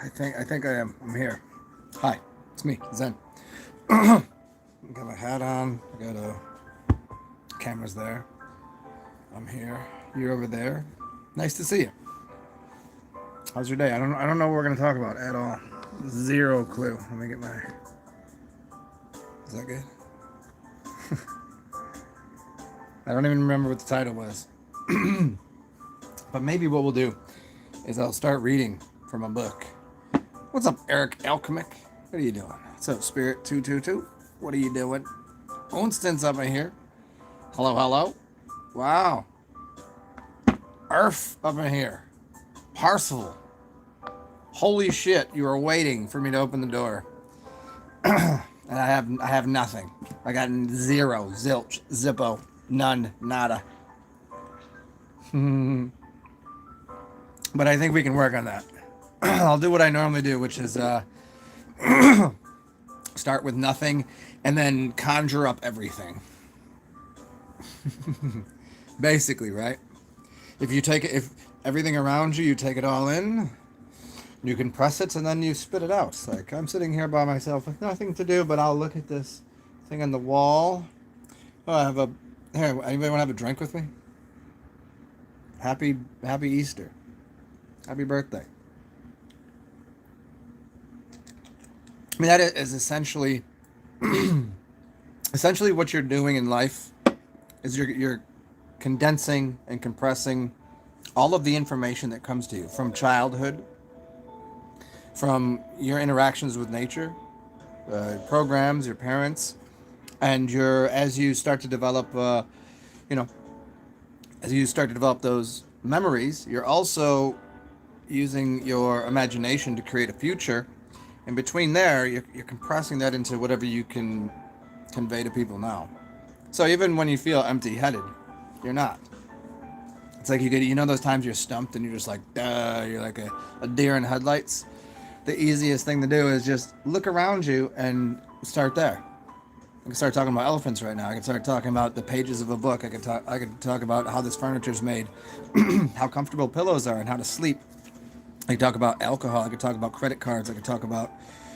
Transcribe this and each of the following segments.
I think I am. I'm here. Hi, it's me, Zen. Got my hat on. I got cameras there. I'm here. You're over there. Nice to see you. How's your day? I don't know what we're gonna talk about at all. Zero clue. Let me get my. Is that good? I don't even remember what the title was. But maybe what we'll do is I'll start reading from a book. What's up, Eric Alchemic? What are you doing? What's up, Spirit 222? What are you doing? Onston's up in here. Hello, hello. Wow. Earth up in here. Parcel. Holy shit, you were waiting for me to open the door. And I have nothing. I got zero, zilch, zippo, none, nada. But I think we can work on that. I'll do what I normally do, which is start with nothing and then conjure up everything. Basically, right? If everything around you, you take it all in, you compress it, and then you spit it out. It's like, I'm sitting here by myself with nothing to do, but I'll look at this thing on the wall. Oh, here, anybody want to have a drink with me? Happy Easter. Happy birthday. I mean, that is essentially what you're doing in life is you're condensing and compressing all of the information that comes to you from childhood, from your interactions with nature, programs, your parents, and as you start to develop, as you start to develop those memories, you're also using your imagination to create a future. And between there, you're compressing that into whatever you can convey to people now. So even when you feel empty-headed, you're not. It's like those times you're stumped and you're just like, duh, you're like a deer in headlights. The easiest thing to do is just look around you and start there. I can start talking about elephants right now. I can start talking about the pages of a book. I could talk about how this furniture's made, how comfortable pillows are, and how to sleep. I could talk about alcohol. I could talk about credit cards. I could talk about...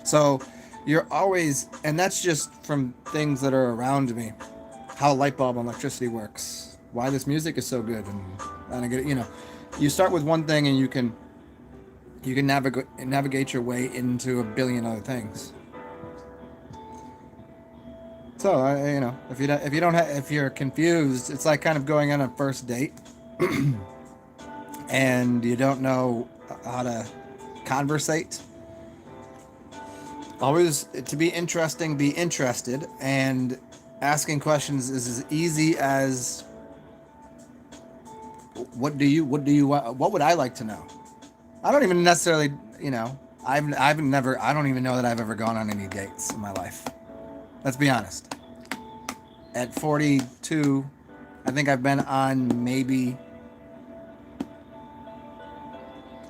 So you're always... And that's just from things that are around me. How light bulb and electricity works. Why this music is so good. And I get it, you start with one thing and you can navigate your way into a billion other things. So if you're confused, it's like kind of going on a first date, and you don't know how to conversate. Always, to be interesting, be interested, and asking questions is as easy as what would I like to know? I don't even necessarily, I don't even know that I've ever gone on any dates in my life. Let's be honest. At 42, I think I've been on maybe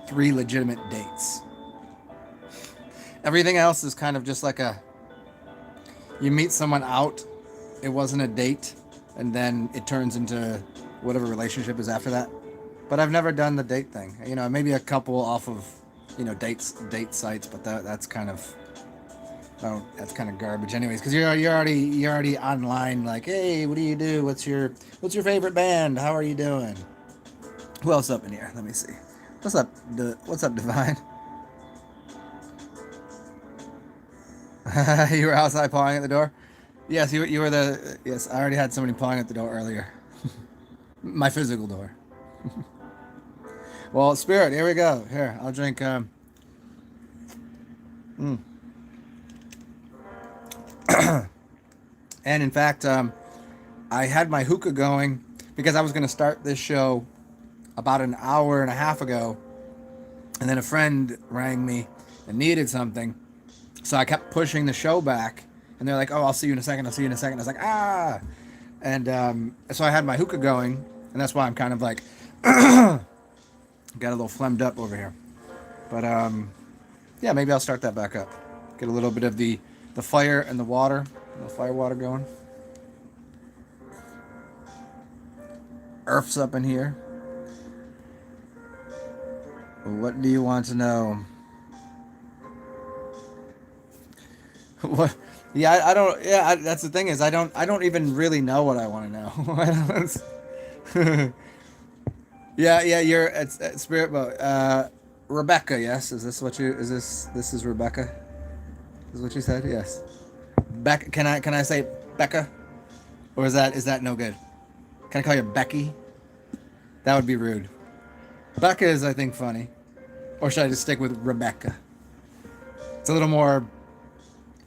3 legitimate dates. Everything else is kind of just like you meet someone out, it wasn't a date, and then it turns into whatever relationship is after that. But I've never done the date thing. Maybe a couple off of, date sites, but that's kind of... Oh, that's kind of garbage, anyways. Because you're already online. Like, hey, what do you do? What's your favorite band? How are you doing? Who else up in here? Let me see. What's up, Divine? You were outside pawing at the door. Yes, you were the... Yes, I already had somebody pawing at the door earlier. My physical door. Well, Spirit, here we go. Here, I'll drink. And in fact, I had my hookah going because I was going to start this show about an hour and a half ago, and then a friend rang me and needed something, so I kept pushing the show back, and they're like, oh, I'll see you in a second, I was like, ah, and so I had my hookah going, and that's why I'm kind of like got a little phlegmed up over here, but yeah, maybe I'll start that back up, get a little bit of the fire and the water, the fire water going. Earth's up in here. What do you want to know? What? Yeah, I don't. Yeah, that's the thing is I don't even really know what I want to know. Yeah, yeah. You're at Spirit Boat. Rebecca. Yes. Is this what you? Is this is Rebecca? Is what you said? Yes. Beck. Can I say Becca? Or is that no good? Can I call you Becky? That would be rude. Becca is I think funny. Or should I just stick with Rebecca? It's a little more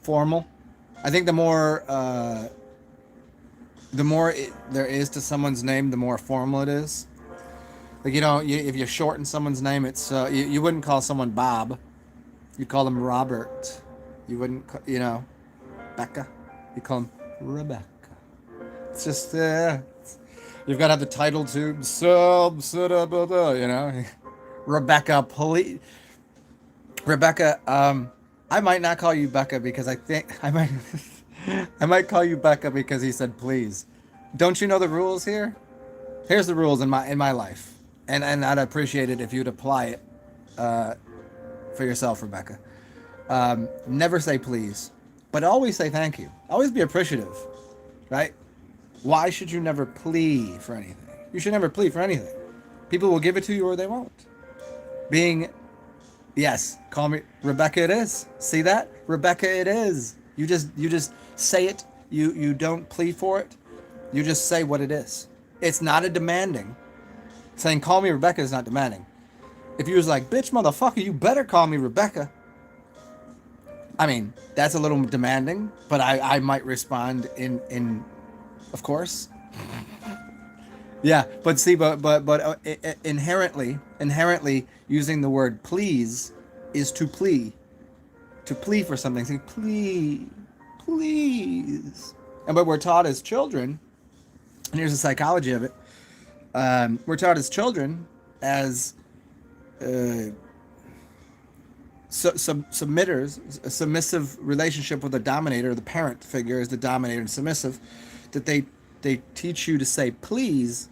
formal. I think the more there is to someone's name, the more formal it is. Like if you shorten someone's name, it's you wouldn't call someone Bob, you call them Robert. You wouldn't, Becca. You call them Rebecca. It's just you've got to have the title too. Rebecca. Please, Rebecca. I might not call you Becca because I think I might. I might call you Becca because he said please. Don't you know the rules here? Here's the rules in my life, and I'd appreciate it if you'd apply it for yourself, Rebecca. Never say please, but always say thank you. Always be appreciative, right? Why should you never plea for anything? You should never plea for anything. People will give it to you or they won't. Being, yes, call me Rebecca. It is. See that, Rebecca? It is. You just say it. You don't plead for it. You just say what it is. It's not a demanding. Saying call me Rebecca is not demanding. If you was like, bitch, motherfucker, you better call me Rebecca. I mean, that's a little demanding, but I might respond in of course. Yeah, but see, but inherently using the word please is to plea for something. Say please. And but we're taught as children, and here's the psychology of it. We're taught as children as submitters, a submissive relationship with a dominator. The parent figure is the dominator and submissive. That they teach you to say please,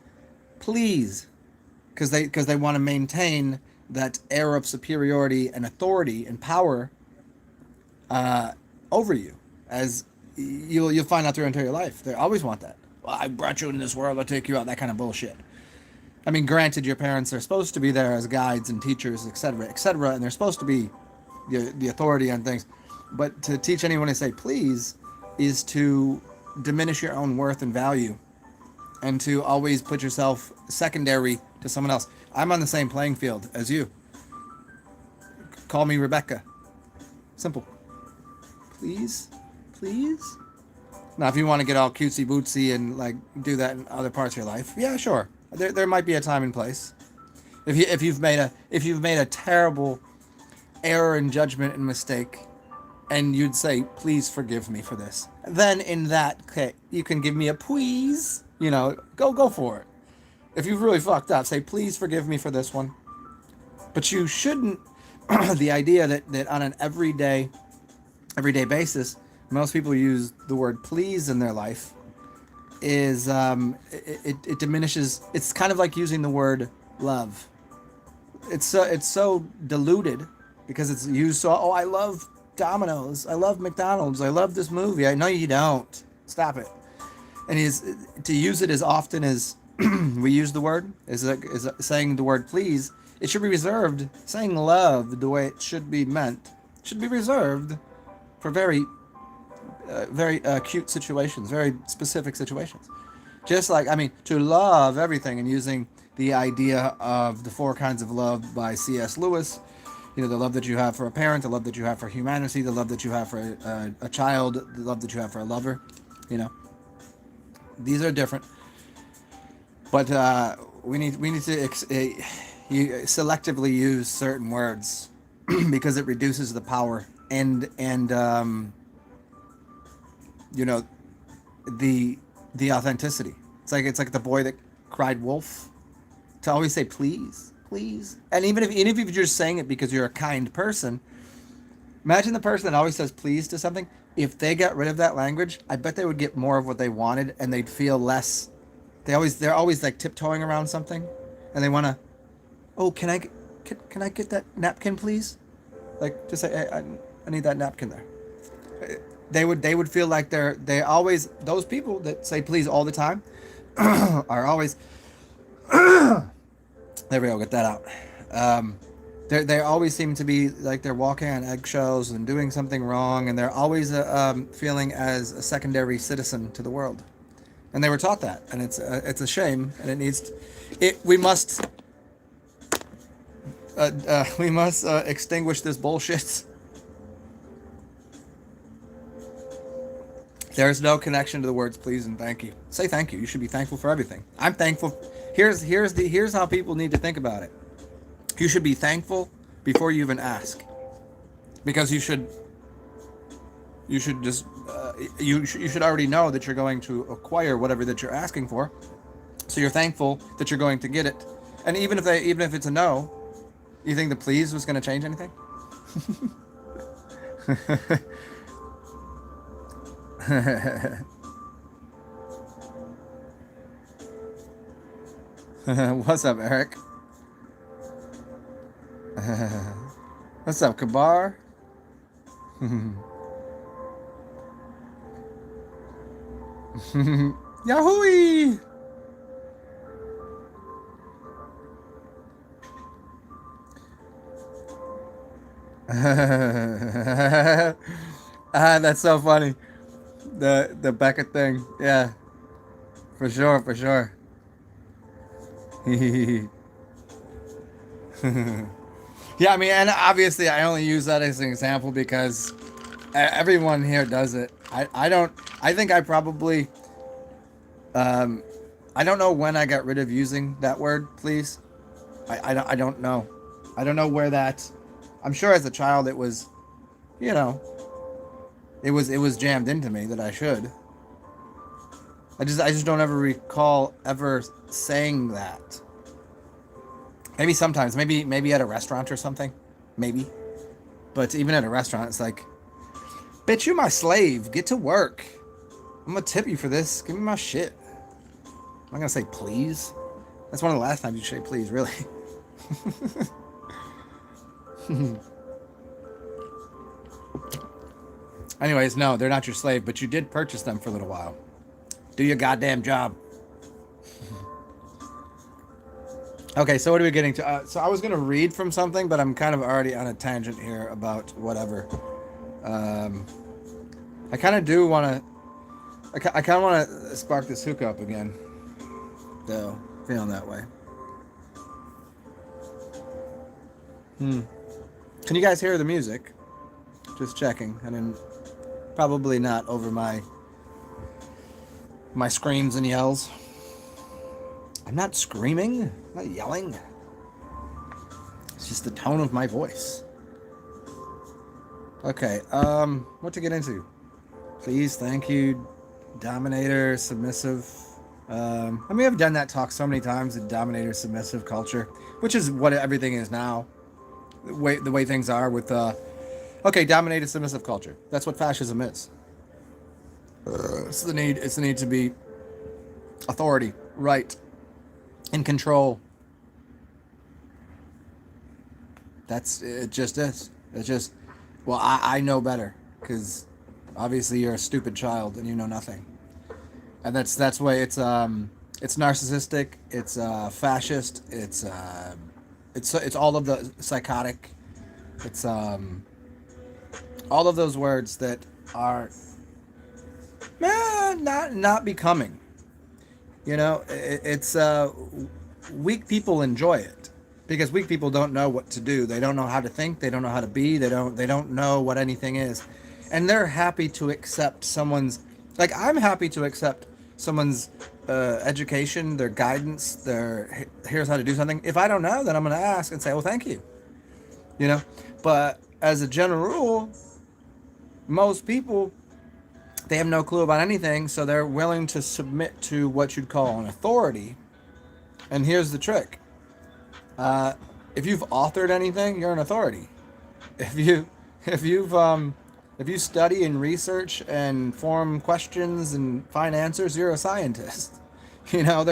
because they want to maintain that air of superiority and authority and power over you, as you'll find out through entire life. They always want that. Well, I brought you into this world, I'll take you out. That kind of bullshit. I mean, granted, your parents are supposed to be there as guides and teachers, etc., and they're supposed to be the authority on things. But to teach anyone to say please is to diminish your own worth and value, and to always put yourself secondary to someone else. I'm on the same playing field as you. Call me Rebecca. Simple. Please. Now, if you want to get all cutesy bootsy and like do that in other parts of your life, yeah, sure. There might be a time and place. If you've made a terrible error in judgment and mistake, and you'd say, please forgive me for this, then in that case, you can give me a please. Go for it. If you've really fucked up, say, please forgive me for this one. But you shouldn't. The idea that on an everyday basis, most people use the word please in their life is it diminishes. It's kind of like using the word love. It's so diluted because it's used so. Oh, I love Domino's. I love McDonald's. I love this movie. I know you don't. Stop it. And to use it as often as we use the word is saying the word please. It should be reserved. Saying love the way it should be meant should be reserved for very acute situations, very specific situations. Just like, I mean, to love everything, and using the idea of the 4 kinds of love by C.S. Lewis, the love that you have for a parent, the love that you have for humanity, the love that you have for a child, the love that you have for a lover, These are different. But we need to selectively use certain words because it reduces the power and the authenticity. It's like the boy that cried wolf. To always say please, and even if you're just saying it because you're a kind person, imagine the person that always says please to something. If they got rid of that language, I bet they would get more of what they wanted, and they'd feel less. They're always like tiptoeing around something, and they want to. Oh, can I get that napkin, please? Like, just say, I need that napkin there. they would feel like they always, those people that say please all the time are always, there we go, get that out. They always seem to be like they're walking on eggshells and doing something wrong, and they're always feeling as a secondary citizen to the world. And they were taught that, and it's a shame, and it needs, it we must extinguish this bullshit. There's no connection to the words please and thank you. Say thank you. You should be thankful for everything. I'm thankful. Here's how people need to think about it. You should be thankful before you even ask, because you should just you should already know that you're going to acquire whatever that you're asking for. So you're thankful that you're going to get it. And even if it's a no, you think the please was going to change anything? What's up, Eric? What's up, Kabar? Yahoo! That's so funny. The Beckett thing. Yeah. For sure, for sure. Yeah, I mean, and obviously I only use that as an example because everyone here does it. I think I probably, I don't know when I got rid of using that word, please. I don't know. I don't know where that, I'm sure as a child it was, you know, it was jammed into me that I should. I just don't ever recall ever saying that. Maybe sometimes, maybe at a restaurant or something, maybe. But even at a restaurant, it's like, bitch, you my slave. Get to work. I'm gonna tip you for this. Give me my shit. I'm not gonna say please. That's one of the last times you say please, really. Anyways, no, they're not your slave, but you did purchase them for a little while. Do your goddamn job. Okay, so what are we getting to? So I was going to read from something, but I'm kind of already on a tangent here about whatever. I kind of do want to... I kind of want to spark this hook up again. Though, feeling that way. Can you guys hear the music? Just checking. I mean, probably not over my screams and yells. I'm not screaming. I'm not yelling. It's just the tone of my voice. Okay, what to get into? Please, thank you, dominator, submissive. I mean, I've done that talk so many times, the dominator, submissive culture, which is what everything is now. The way things are with, okay, dominated, submissive culture. That's what fascism is. It's the need to be authority, right, in control. That's it. Just is. It's just, well, I know better because obviously you're a stupid child and you know nothing, and that's why it's narcissistic, it's fascist, it's all of the psychotic, it's all of those words that are not becoming. You know, it's weak people enjoy it because weak people don't know what to do. They don't know how to think. They don't know how to be. They don't know what anything is, and they're happy to accept someone's. Like, I'm happy to accept someone's education, their guidance, their here's how to do something. If I don't know, then I'm going to ask and say, well, thank you. You know, but as a general rule, most people, they have no clue about anything, so they're willing to submit to what you'd call an authority. And here's the trick. If you've authored anything, you're an authority. If you study and research and form questions and find answers, you're a scientist. You know,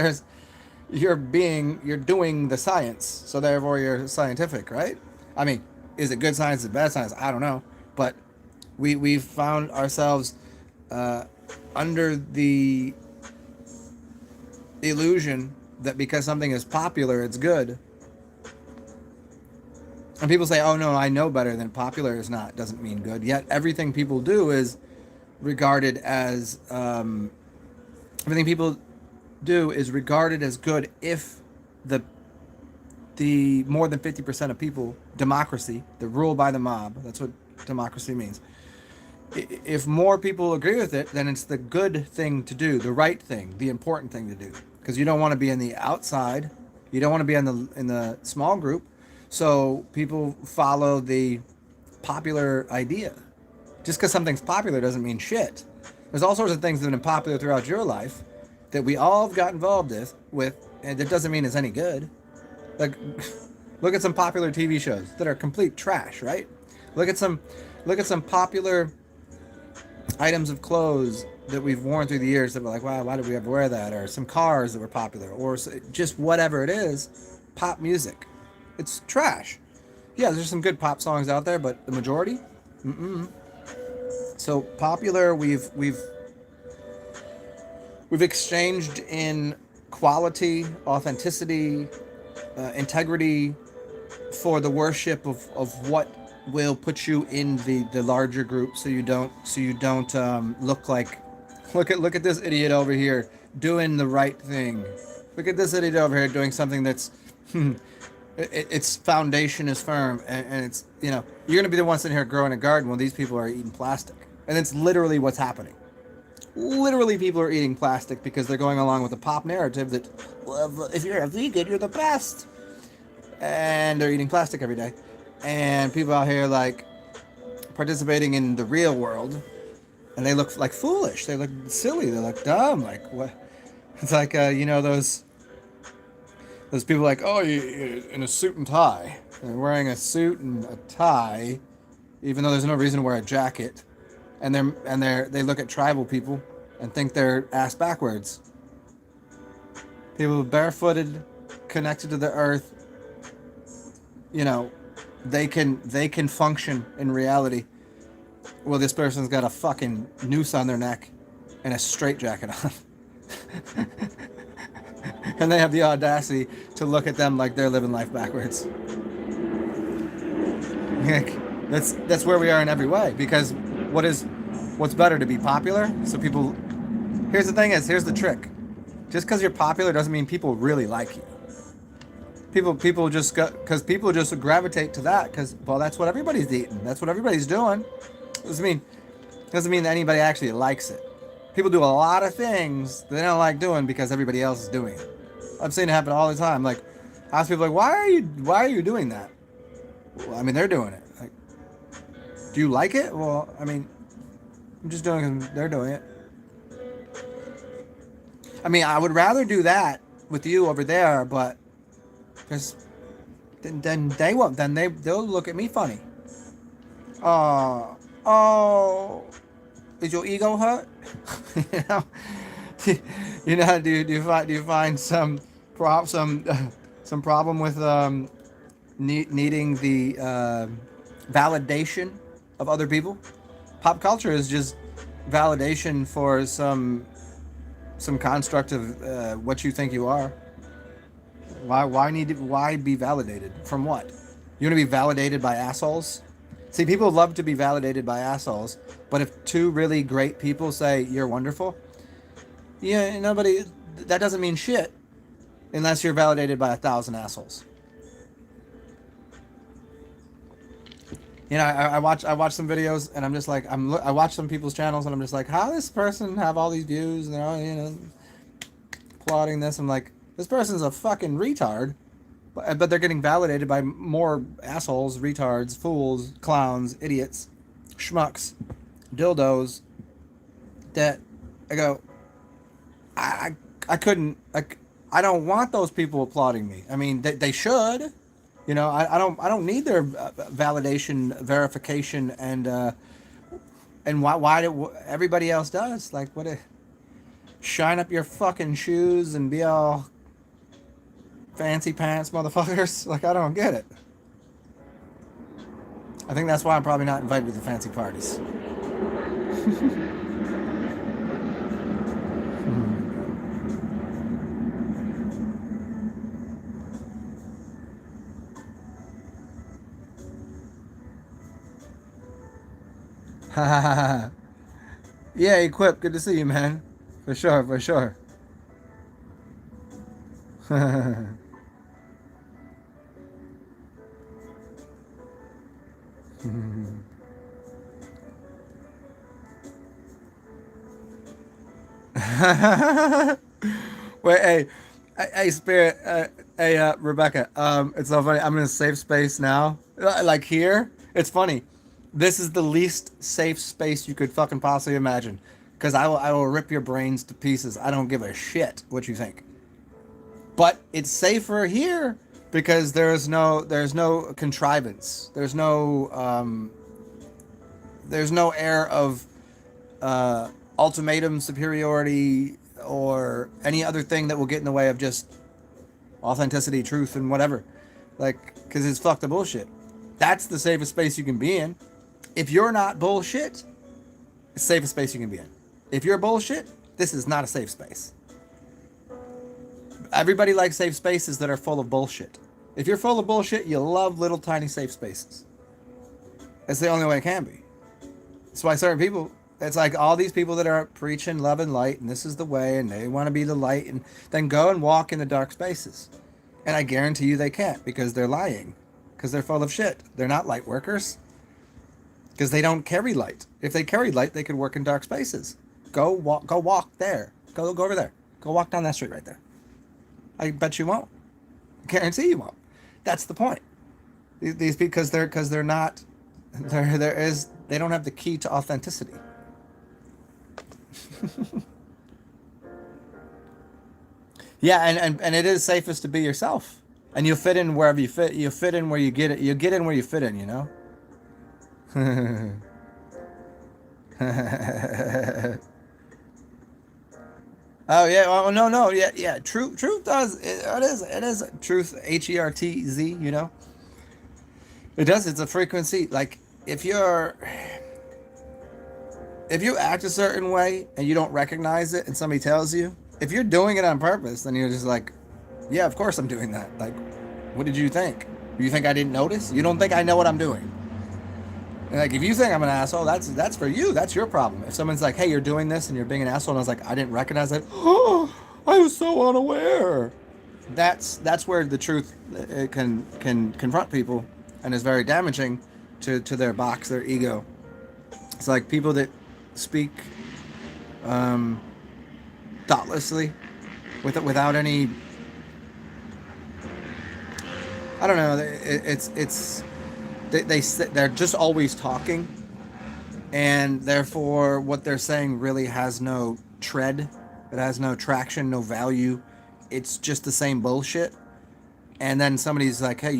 you're doing the science, so therefore you're scientific, right? I mean, is it good science, is it bad science? I don't know, but We've found ourselves under the illusion that because something is popular, it's good. And people say, "Oh no, I know better than popular is not doesn't mean good." Yet everything people do is regarded as everything people do is regarded as good if the more than 50% of people, democracy, the rule by the mob. That's what democracy means. If more people agree with it, then it's the good thing to do, the right thing, the important thing to do. Because you don't want to be in the outside, you don't want to be in the small group. So people follow the popular idea. Just because something's popular doesn't mean shit. There's all sorts of things that have been popular throughout your life that we all have got involved with, and it doesn't mean it's any good. Like, look at some popular TV shows that are complete trash, right? Look at some popular items of clothes that we've worn through the years that we're like, wow, why did we ever wear that? Or some cars that were popular, or just whatever it is, pop music. It's trash. Yeah, there's some good pop songs out there, but the majority, So popular, we've exchanged in quality, authenticity, integrity for the worship of what will put you in the larger group, so you don't look at this idiot over here doing the right thing. Look at this idiot over here doing something that's its foundation is firm, and it's, you're gonna be the one sitting here growing a garden while these people are eating plastic, and it's literally what's happening. Literally, people are eating plastic because they're going along with the pop narrative that, well, if you're a vegan, you're the best. And they're eating plastic every day. And people out here, like, participating in the real world, and they look like foolish. They look silly. They look dumb. Like, what? It's like, those people like, oh, you're in a suit and tie. They're wearing a suit and a tie, even though there's no reason to wear a jacket. And they look at tribal people and think they're ass backwards. People barefooted, connected to the earth, they can function in reality. Well, this person's got a fucking noose on their neck and a straitjacket on. And they have the audacity to look at them like they're living life backwards. That's where we are in every way, because what's better, to be popular? So people, here's the trick. Just because you're popular doesn't mean people really like you. People just gravitate to that because, well, that's what everybody's eating. That's what everybody's doing. Doesn't mean that anybody actually likes it. People do a lot of things they don't like doing because everybody else is doing it. I've seen it happen all the time. Like, I ask people, like, why are you doing that? Well, I mean, they're doing it. Like, do you like it? Well, I mean, I'm just doing it because they're doing it. I mean, I would rather do that with you over there, but because then they won't. Then they'll look at me funny. Oh, is your ego hurt? Do you find some problem with needing the validation of other people? Pop culture is just validation for some construct of what you think you are. Why be validated from what? You want to be validated by assholes? See, people love to be validated by assholes, but if two really great people say you're wonderful, that doesn't mean shit unless you're validated by 1,000 assholes. I watch some videos and I'm just like, I watch some people's channels and I'm just like, how does this person have all these views and they're all, applauding this? I'm like, this person's a fucking retard, but they're getting validated by more assholes, retards, fools, clowns, idiots, schmucks, dildos. That I go, I I don't want those people applauding me. I mean, they should. I don't need their validation, verification, and why do everybody else does? Like, shine up your fucking shoes and be all fancy pants, motherfuckers. Like, I don't get it. I think that's why I'm probably not invited to the fancy parties. Yeah, Equip, good to see you, man. For sure, for sure. Wait, hey, Spirit, Rebecca. It's so funny. I'm in a safe space now. Like here, it's funny. This is the least safe space you could fucking possibly imagine, because I will rip your brains to pieces. I don't give a shit what you think. But it's safer here because there's no contrivance. There's no air of ultimatum superiority or any other thing that will get in the way of just authenticity, truth, and whatever. Like, because it's fucked the bullshit. That's the safest space you can be in. If you're not bullshit, it's the safest space you can be in. If you're bullshit, this is not a safe space. Everybody likes safe spaces that are full of bullshit. If you're full of bullshit, you love little tiny safe spaces. It's the only way it can be. That's why certain people, it's like all these people that are preaching love and light, and this is the way, and they want to be the light, and then go and walk in the dark spaces. And I guarantee you they can't, because they're lying. Because they're full of shit. They're not light workers. Because they don't carry light. If they carried light, they could work in dark spaces. Go walk there. Go over there. Go walk down that street right there. I bet you won't. I guarantee you won't. That's the point. These because they're not they don't have the key to authenticity. Yeah, and it is safest to be yourself. And you fit in wherever you fit. You fit in where you get it. You get in where you fit in, you know? Oh yeah, oh no, yeah. Truth does it is truth. HERTZ. You know, it does. It's a frequency. Like if you act a certain way and you don't recognize it, and somebody tells you, if you're doing it on purpose, then you're just like, yeah, of course I'm doing that. Like, what did you think? You think I didn't notice? You don't think I know what I'm doing? And like, if you think I'm an asshole, that's for you. That's your problem. If someone's like, "Hey, you're doing this and you're being an asshole," and I was like, "I didn't recognize it." Oh, I was so unaware. That's where the truth can confront people, and is very damaging to their box, their ego. It's like people that speak thoughtlessly, without any. I don't know. They're just always talking, and therefore what they're saying really has no tread. It has no traction, no value. It's just the same bullshit. And then somebody's like, "Hey,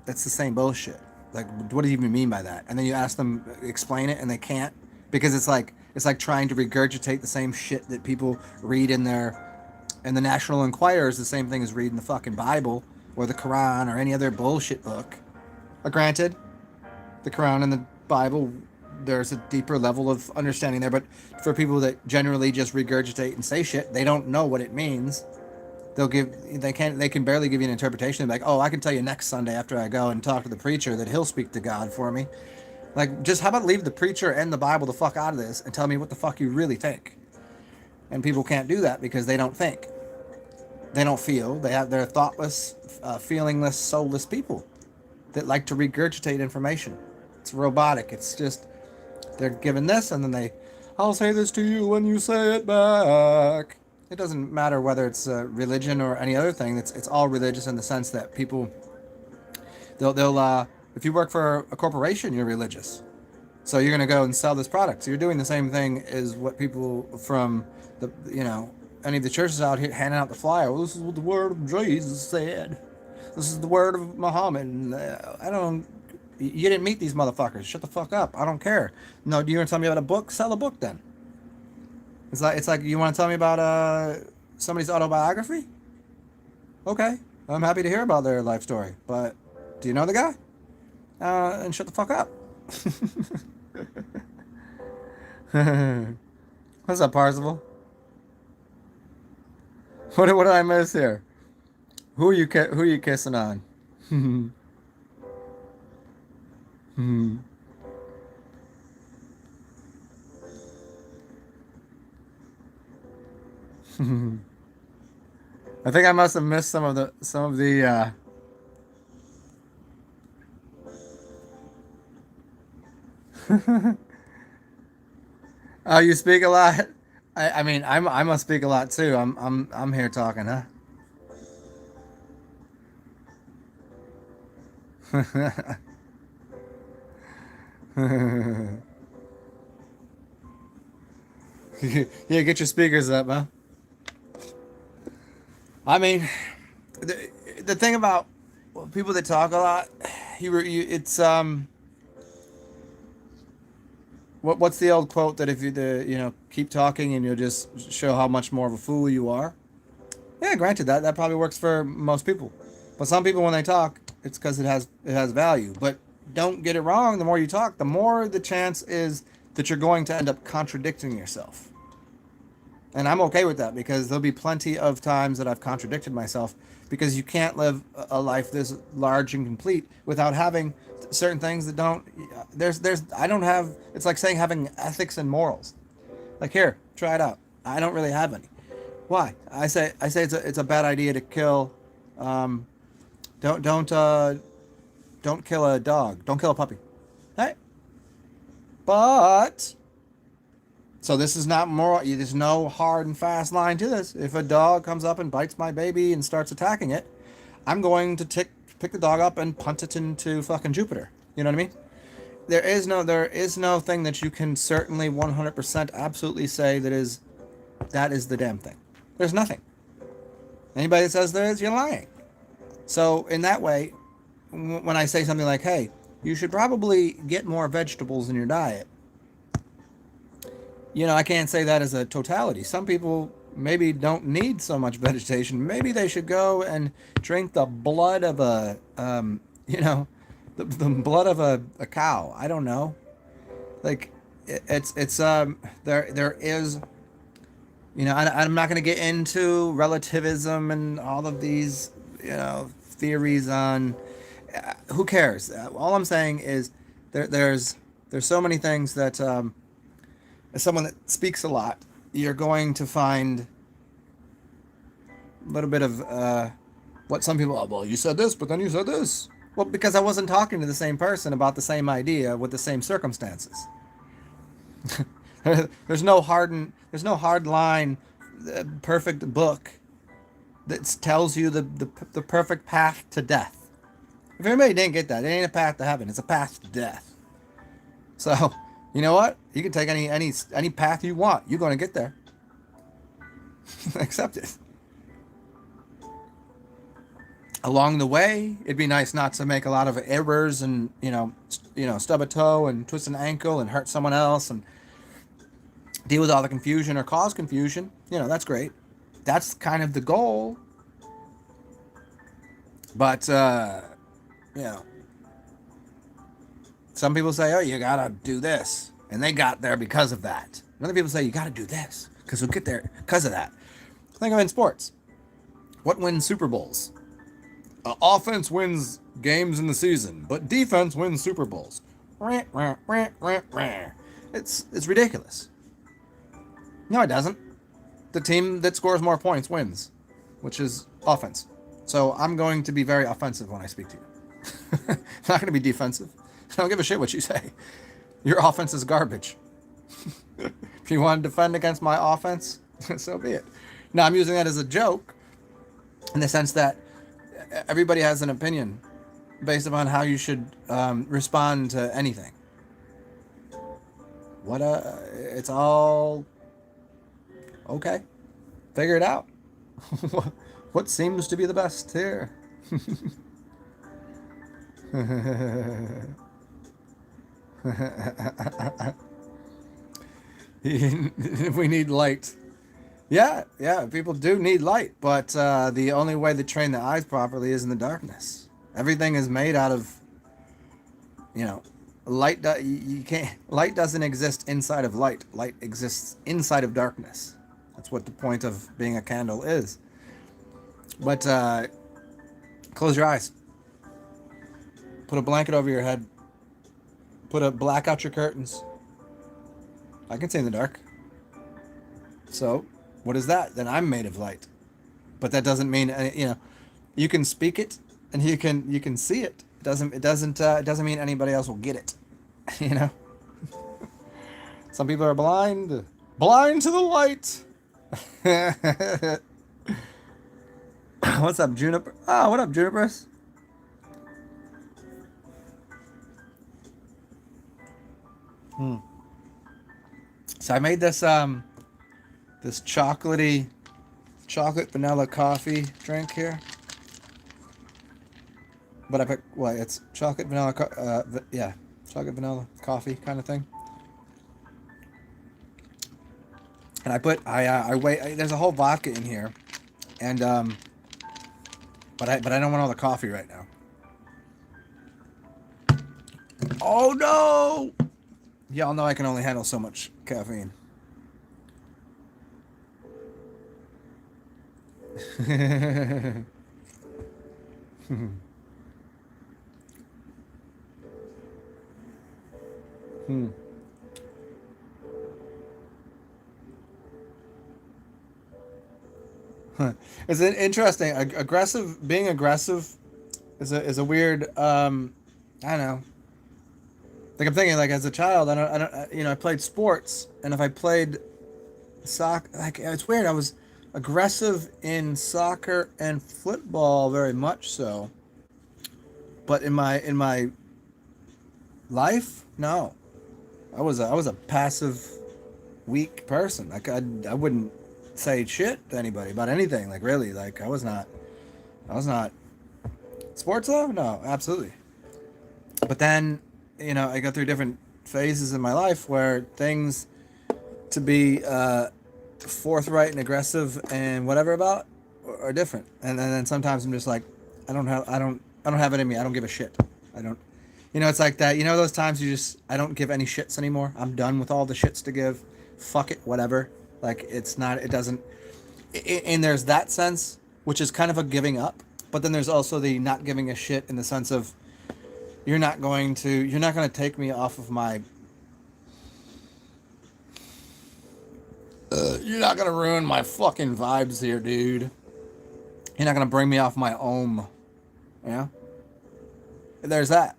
that's the same bullshit. Like, what do you even mean by that?" And then you ask them explain it, and they can't, because it's like trying to regurgitate the same shit that people read in the National Enquirer is the same thing as reading the fucking Bible or the Quran or any other bullshit book. Granted, the Quran and the Bible, there's a deeper level of understanding there, but for people that generally just regurgitate and say shit, they don't know what it means. They can barely give you an interpretation. They're like, "Oh, I can tell you next Sunday after I go and talk to the preacher that he'll speak to God for me." Like, just how about leave the preacher and the Bible the fuck out of this and tell me what the fuck you really think? And people can't do that because they don't think. They don't feel. They're thoughtless, feelingless, soulless people that like to regurgitate information. It's robotic. It's just, they're given this and then "I'll say this to you when you say it back." It doesn't matter whether it's religion or any other thing. It's all religious in the sense that people, they'll if you work for a corporation, you're religious. So you're going to go and sell this product. So you're doing the same thing as what people from any of the churches out here handing out the flyer. "Well, this is what the word of Jesus said. This is the word of Muhammad." And, you didn't meet these motherfuckers. Shut the fuck up. I don't care. No, do you want to tell me about a book? Sell a book then. It's like you want to tell me about somebody's autobiography? Okay, I'm happy to hear about their life story. But do you know the guy? And shut the fuck up. What's up, Parzival? What did I miss here? Who are you kissing on? I think I must have missed some of the. Oh, you speak a lot. I mean, I must speak a lot too. I'm here talking, huh? Yeah, get your speakers up, huh? I mean, the thing about people that talk a lot, it's what's the old quote that if you keep talking and you'll just show how much more of a fool you are. Yeah, granted that probably works for most people, but some people when they talk, it's because it has value. But don't get it wrong. The more you talk, the more the chance is that you're going to end up contradicting yourself. And I'm okay with that because there'll be plenty of times that I've contradicted myself because you can't live a life this large and complete without having certain things that don't. There's I don't have. It's like saying having ethics and morals. Like here, try it out. I don't really have any. Why? I say it's a bad idea to kill. Um, don't don't kill a dog. Don't kill a puppy. Hey, but so this is not moral. There's no hard and fast line to this. If a dog comes up and bites my baby and starts attacking it, I'm going to pick the dog up and punt it into fucking Jupiter. You know what I mean? There is no thing that you can certainly 100% absolutely say that is the damn thing. There's nothing. Anybody that says there is, you're lying. So in that way, when I say something like, "Hey, you should probably get more vegetables in your diet," I can't say that as a totality. Some people maybe don't need so much vegetation. Maybe they should go and drink the blood of the blood of a cow. I don't know. Like, there is, I'm not going to get into relativism and all of these, theories on, who cares? All I'm saying is there's so many things that, as someone that speaks a lot, you're going to find a little bit of what some people, oh, well, you said this, but then you said this. Well, because I wasn't talking to the same person about the same idea with the same circumstances. There's no hard line, perfect book that tells you the perfect path to death. If anybody didn't get that, it ain't a path to heaven. It's a path to death. So, you know what? You can take any path you want. You're going to get there. Accept it. Along the way, it'd be nice not to make a lot of errors and stub a toe and twist an ankle and hurt someone else and deal with all the confusion or cause confusion. That's great. That's kind of the goal. But some people say, "Oh, you gotta do this," and they got there because of that. And other people say, "You gotta do this because we'll get there because of that." Think of it in sports. What wins Super Bowls? Offense wins games in the season, but defense wins Super Bowls. It's ridiculous. No, it doesn't. The team that scores more points wins, which is offense. So I'm going to be very offensive when I speak to you. I'm not going to be defensive. I don't give a shit what you say. Your offense is garbage. If you want to defend against my offense, so be it. Now, I'm using that as a joke in the sense that everybody has an opinion based upon how you should respond to anything. It's all okay. Figure it out. What seems to be the best here? We need light. Yeah, people do need light, but the only way to train the eyes properly is in the darkness. Everything is made out of, you know, You can't. Light doesn't exist inside of light. Light exists inside of darkness. That's what the point of being a candle is. But close your eyes. Put a blanket over your head. Black out your curtains. I can see in the dark. So, what is that? Then I'm made of light. But that doesn't mean you can speak it and you can see it. It doesn't mean anybody else will get it. You know. Some people are blind to the light. What's up, Juniper? Oh, what up, Junipers? So I made this chocolate vanilla coffee drink here. But I put it's chocolate vanilla chocolate vanilla coffee kind of thing. And I wait. There's a whole vodka in here, and but I don't want all the coffee right now. Oh no! Y'all know I can only handle so much caffeine. It's an interesting being aggressive is a weird I don't know. Like I'm thinking like as a child I played sports, and if I played soccer, like it's weird, I was aggressive in soccer and football very much so, but in my life, no. I was a passive, weak person. Like I wouldn't say shit to anybody about anything. Like really, like I was not. Sports though, no, absolutely. But then, I go through different phases in my life where things to be forthright and aggressive and whatever about are different. And then sometimes I'm just like, I don't have it in me. I don't give a shit. I don't. It's like that. Those times I don't give any shits anymore. I'm done with all the shits to give. Fuck it, whatever. Like it's not. It doesn't. And there's that sense, which is kind of a giving up. But then there's also the not giving a shit in the sense of you're not going to take me off of my. You're not going to ruin my fucking vibes here, dude. You're not going to bring me off my ohm. Yeah. There's that.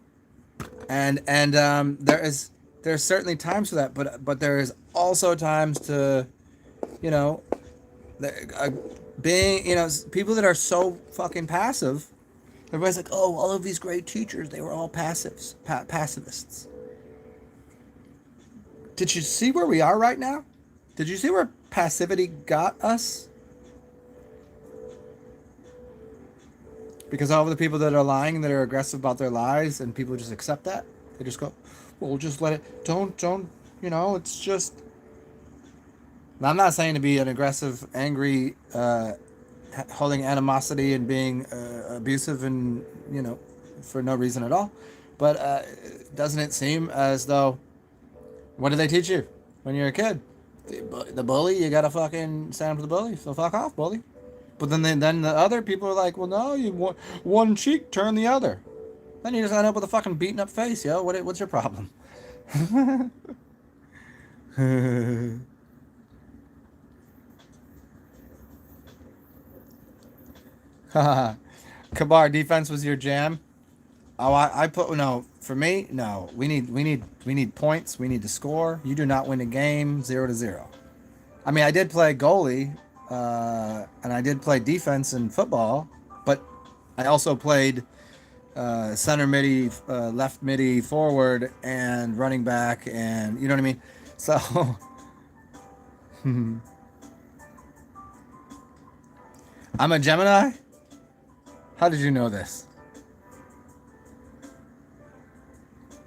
And there's certainly times for that, but there is also times to, you know, being people that are so fucking passive. Everybody's like, oh, all of these great teachers, they were all pacifists. Did you see where we are right now? Did you see where passivity got us? Because all of the people that are lying, that are aggressive about their lies, and people just accept that. They just go, well, we'll just let it. Don't. It's just. Now, I'm not saying to be an aggressive, angry, holding animosity and being abusive and, for no reason at all. But doesn't it seem as though, what did they teach you when you're a kid? The bully, you gotta fucking stand up to the bully. So fuck off, bully. But then the other people are like, well, no, you want one cheek, turn the other. Then you just end up with a fucking beaten up face, yo. What's your problem? Kabar, defense was your jam. Oh, I put no for me. No, we need points. We need to score. You do not win a game 0-0. I mean, I did play goalie, and I did play defense in football, but I also played center midi, left midi, forward, and running back, and you know what I mean. So, I'm a Gemini. How did you know this?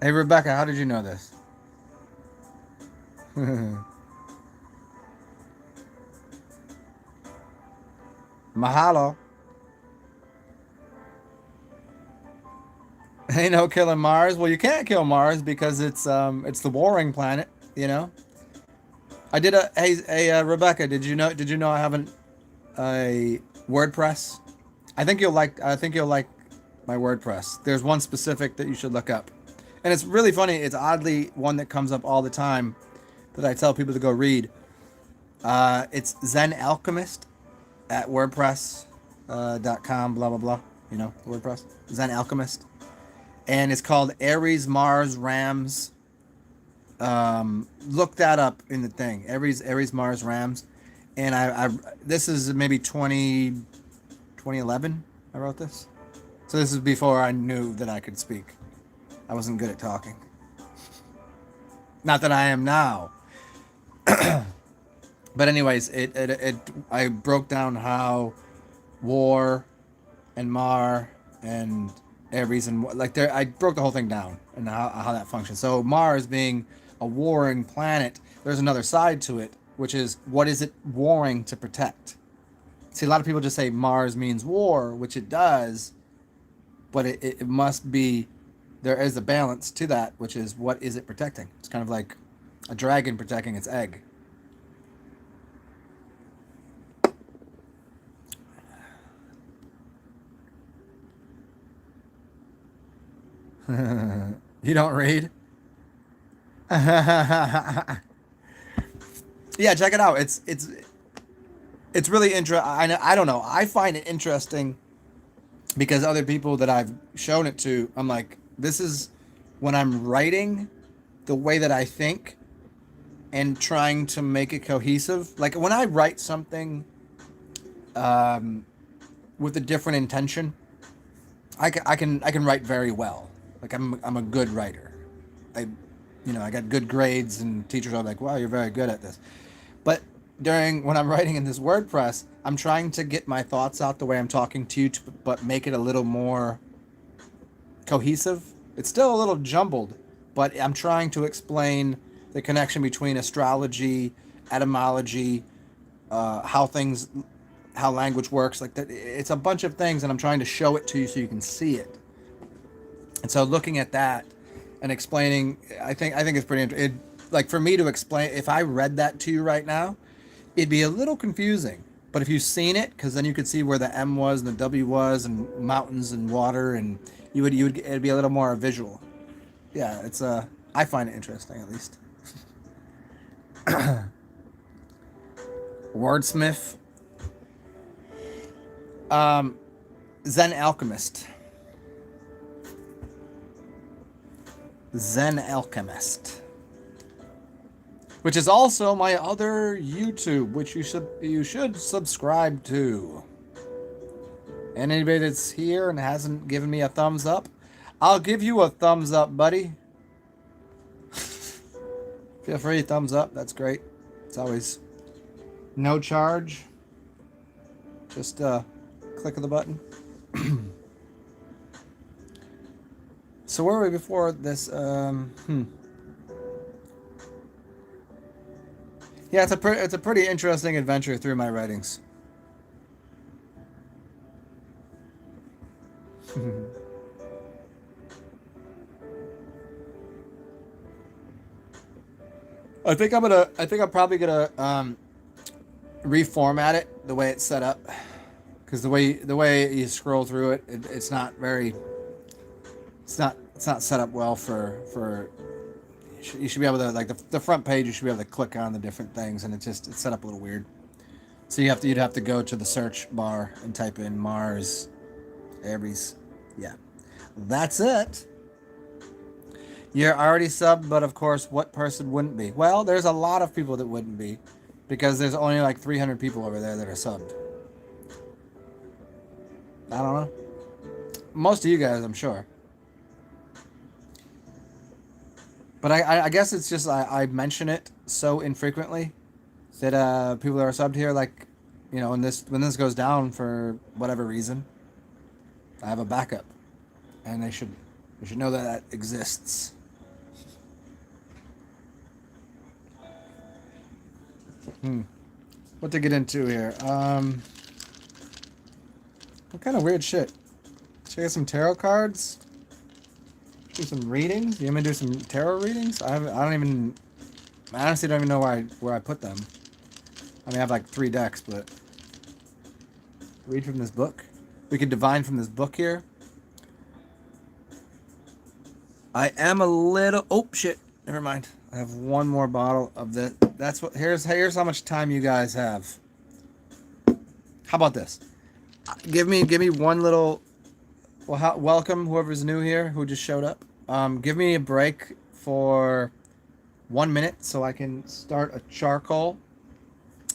Hey Rebecca, how did you know this? Mahalo. Ain't no killing Mars. Well, you can't kill Mars because it's the warring planet. You know. I did a hey Rebecca. Did you know I have a WordPress? I think you'll like my WordPress. There's one specific that you should look up, and it's really funny. It's oddly one that comes up all the time that I tell people to go read. It's Zen Alchemist at WordPress .com. Blah blah blah. You know WordPress. Zen Alchemist, and it's called Aries Mars Rams. Look that up in the thing. Aries Mars Rams, and I this is maybe 2011. I wrote this, so this is before I knew that I could speak. I wasn't good at talking. Not that I am now. But anyways, it I broke down how war and Mar and Aries and like there I broke the whole thing down and how that functions. So Mars being a warring planet, there's another side to it, which is what is it warring to protect? See, a lot of people just say Mars means war, which it does, but it must be there is a balance to that, which is what is it protecting? It's kind of like a dragon protecting its egg. You don't read? Yeah, check it out. It's really interesting. I don't know. I find it interesting because other people that I've shown it to, I'm like, this is when I'm writing the way that I think and trying to make it cohesive. Like when I write something um, with a different intention, I can write very well. Like I'm a good writer. I I got good grades and teachers are like, wow, you're very good at this. But during when I'm writing in this WordPress, I'm trying to get my thoughts out the way I'm talking to you, but make it a little more cohesive. It's still a little jumbled, but I'm trying to explain the connection between astrology, etymology, how things, how language works. Like that, it's a bunch of things, and I'm trying to show it to you so you can see it. And so, looking at that and explaining, I think it's pretty interesting. Like for me to explain, if I read that to you right now, it'd be a little confusing. But if you've seen it, because then you could see where the M was and the W was, and mountains and water, and you would it'd be a little more visual. Yeah, I find it interesting at least. Wordsmith, um, Zen Alchemist, Zen Alchemist, which is also my other YouTube, which you should subscribe to. And anybody that's here and hasn't given me a thumbs up, I'll give you a thumbs up, buddy. Feel free, thumbs up. That's great. It's always no charge. Just click of the button. So where were we before this? Yeah, it's a pretty interesting adventure through my writings. I think I'm probably gonna reformat it the way it's set up, because the way you scroll through it, it's not very, it's not set up well for you should be able to, like, the front page, you should be able to click on the different things, and it's set up a little weird. So you'd have to go to the search bar and type in Mars, Aries. Yeah, that's it. You're already subbed, but of course, what person wouldn't be? Well, there's a lot of people that wouldn't be, because there's only like 300 people over there that are subbed. I don't know. Most of you guys, I'm sure. But I guess it's just I mention it so infrequently that people that are subbed here, like, when this goes down for whatever reason, I have a backup, and they should know that that exists. What to get into here? What kind of weird shit? Should I get some tarot cards? Do some readings. You want me to do some tarot readings? I don't even. I honestly don't even know where I put them. I mean, I have like 3 decks, but read from this book. We could divine from this book here. I am a little. Oh shit! Never mind. I have one more bottle of this. That's what. Here's how much time you guys have. How about this? Give me one little. Well, welcome whoever's new here who just showed up. Give me a break for 1 minute so I can start a charcoal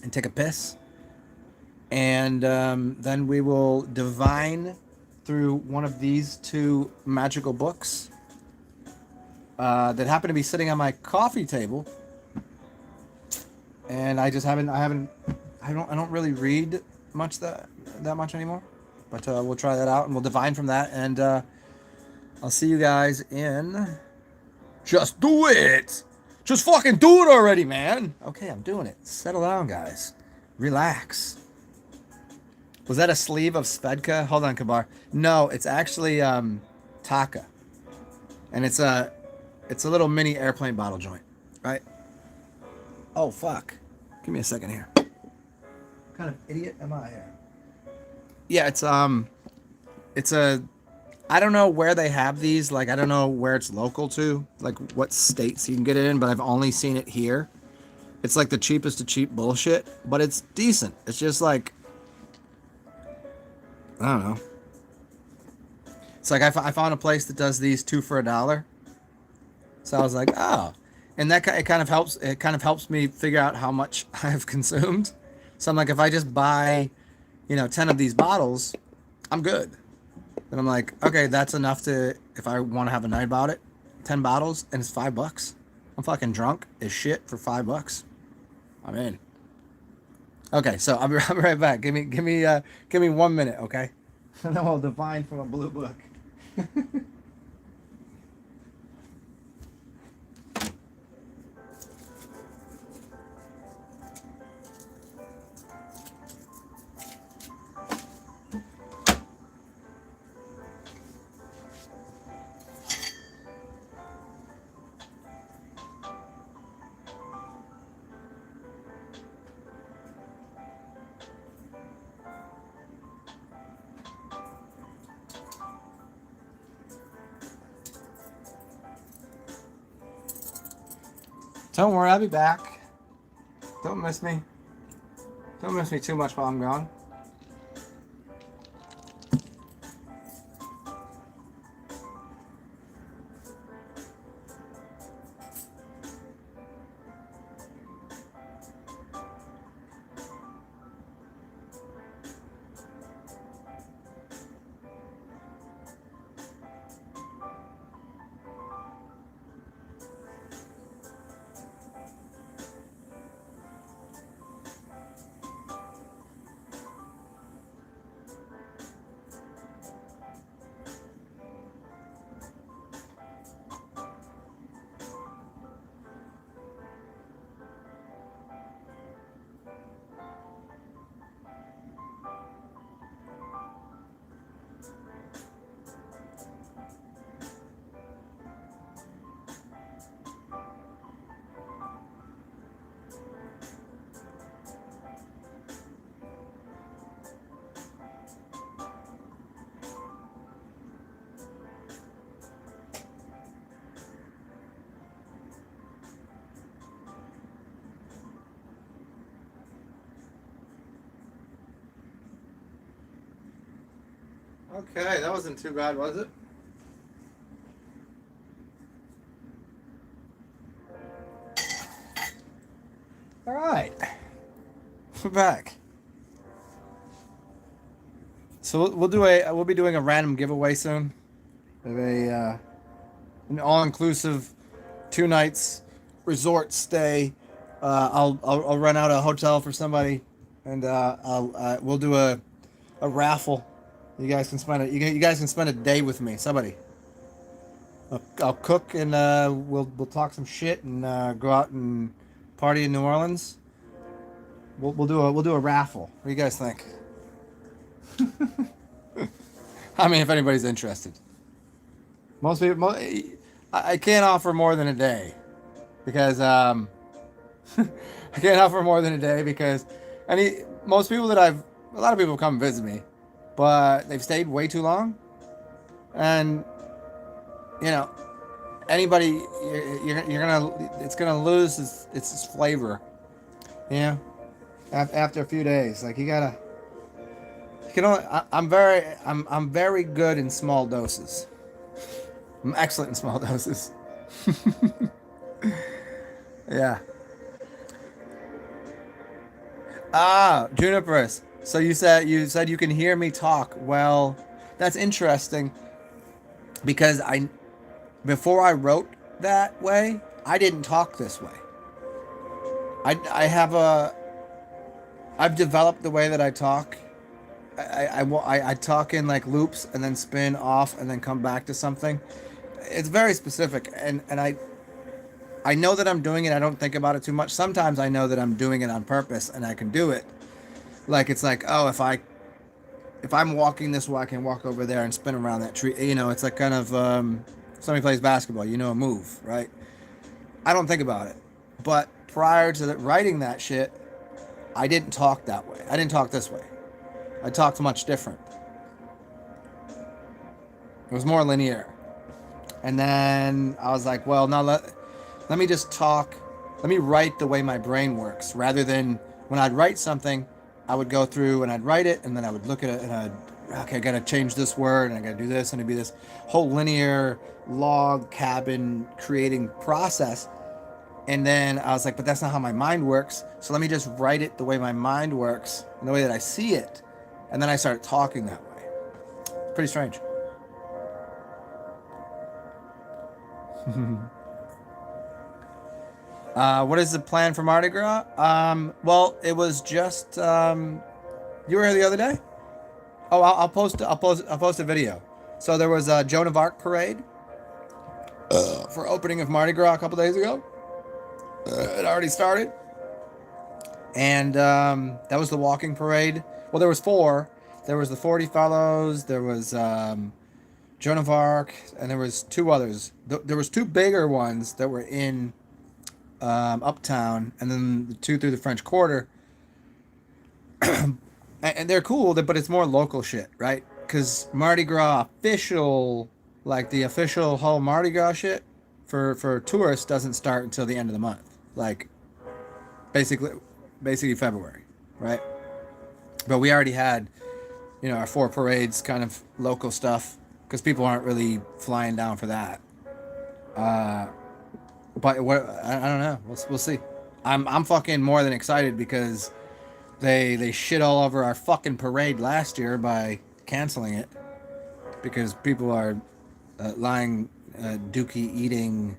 and take a piss, and then we will divine through one of these 2 magical books that happen to be sitting on my coffee table, and I don't really read much that much anymore, but we'll try that out and we'll divine from that, and I'll see you guys in. Just do it. Just fucking do it already, man. Okay, I'm doing it. Settle down, guys. Relax. Was that a sleeve of Svedka? Hold on, Kabar. No, it's actually Taka, and it's a little mini airplane bottle joint, right? Oh fuck! Give me a second here. What kind of idiot am I here? Yeah, it's a. I don't know where they have these. Like, I don't know where it's local to, like what states you can get it in, but I've only seen it here. It's like the cheapest of cheap bullshit, but it's decent. It's just like, I don't know. It's like I found a place that does these 2 for $1. So I was like, oh, and that it kind of helps. It kind of helps me figure out how much I've consumed. So I'm like, if I just buy, 10 of these bottles, I'm good. Then I'm like, okay, that's enough to, if I want to have a night about it, 10 bottles and it's $5. I'm fucking drunk as shit for $5. I'm in. Okay, so I'll be right back. Give me 1 minute, okay? And then we'll divine from a blue book. Don't worry, I'll be back. Don't miss me. Don't miss me too much while I'm gone. Okay, that wasn't too bad, was it? All right, we're back. So we'll be doing a random giveaway soon of an all-inclusive 2 nights resort stay. I'll rent out a hotel for somebody, and we'll do a raffle. You guys can spend you guys can spend a day with me. Somebody. I'll cook, and we'll talk some shit and go out and party in New Orleans. We'll do a raffle. What do you guys think? I mean, if anybody's interested. Most people, I can't offer more than a day because I can't offer more than a day because most people that a lot of people come visit me, but they've stayed way too long, and you know, anybody you're gonna it's gonna lose its flavor, you know, after a few days. Like you can only, I'm very good in small doses. I'm excellent in small doses. Yeah. Ah, Juniperus. So you said you can hear me talk. Well, that's interesting because I before I wrote that way, I didn't talk this way. I have a I've developed the way that I talk. I talk in like loops and then spin off and then come back to something. It's very specific, and I know that I'm doing it. I don't think about it too much. Sometimes I know that I'm doing it on purpose and I can do it. Like it's like, oh, if I'm walking this way, I can walk over there and spin around that tree. You know, it's like kind of somebody plays basketball. You know, a move, right? I don't think about it. But prior to writing that shit, I didn't talk that way. I didn't talk this way. I talked much different. It was more linear. And then I was like, well, now let me just talk. Let me write the way my brain works rather than when I'd write something, I would go through and I'd write it and then I would look at it and okay, I got to change this word and I got to do this and it'd be this whole linear log cabin creating process. And then I was like, but that's not how my mind works. So let me just write it the way my mind works and the way that I see it. And then I started talking that way. Pretty strange. What is the plan for Mardi Gras? Well, it was just you were here the other day. Oh, I'll post a video. So there was a Joan of Arc parade for opening of Mardi Gras a couple days ago. It already started, and that was the walking parade. Well, there was four. There was the 40 Fellows. There was Joan of Arc, and there was two others. There was two bigger ones that were in Uptown, and then the two through the French Quarter. And they're cool, but it's more local shit, right? Because Mardi Gras official, like the official whole Mardi Gras shit for tourists doesn't start until the end of the month, like basically February, right? But we already had, our four parades, kind of local stuff, because people aren't really flying down for that. Uh, but what I don't know. We'll see. I'm fucking more than excited because they shit all over our fucking parade last year by canceling it because people are lying, dookie eating,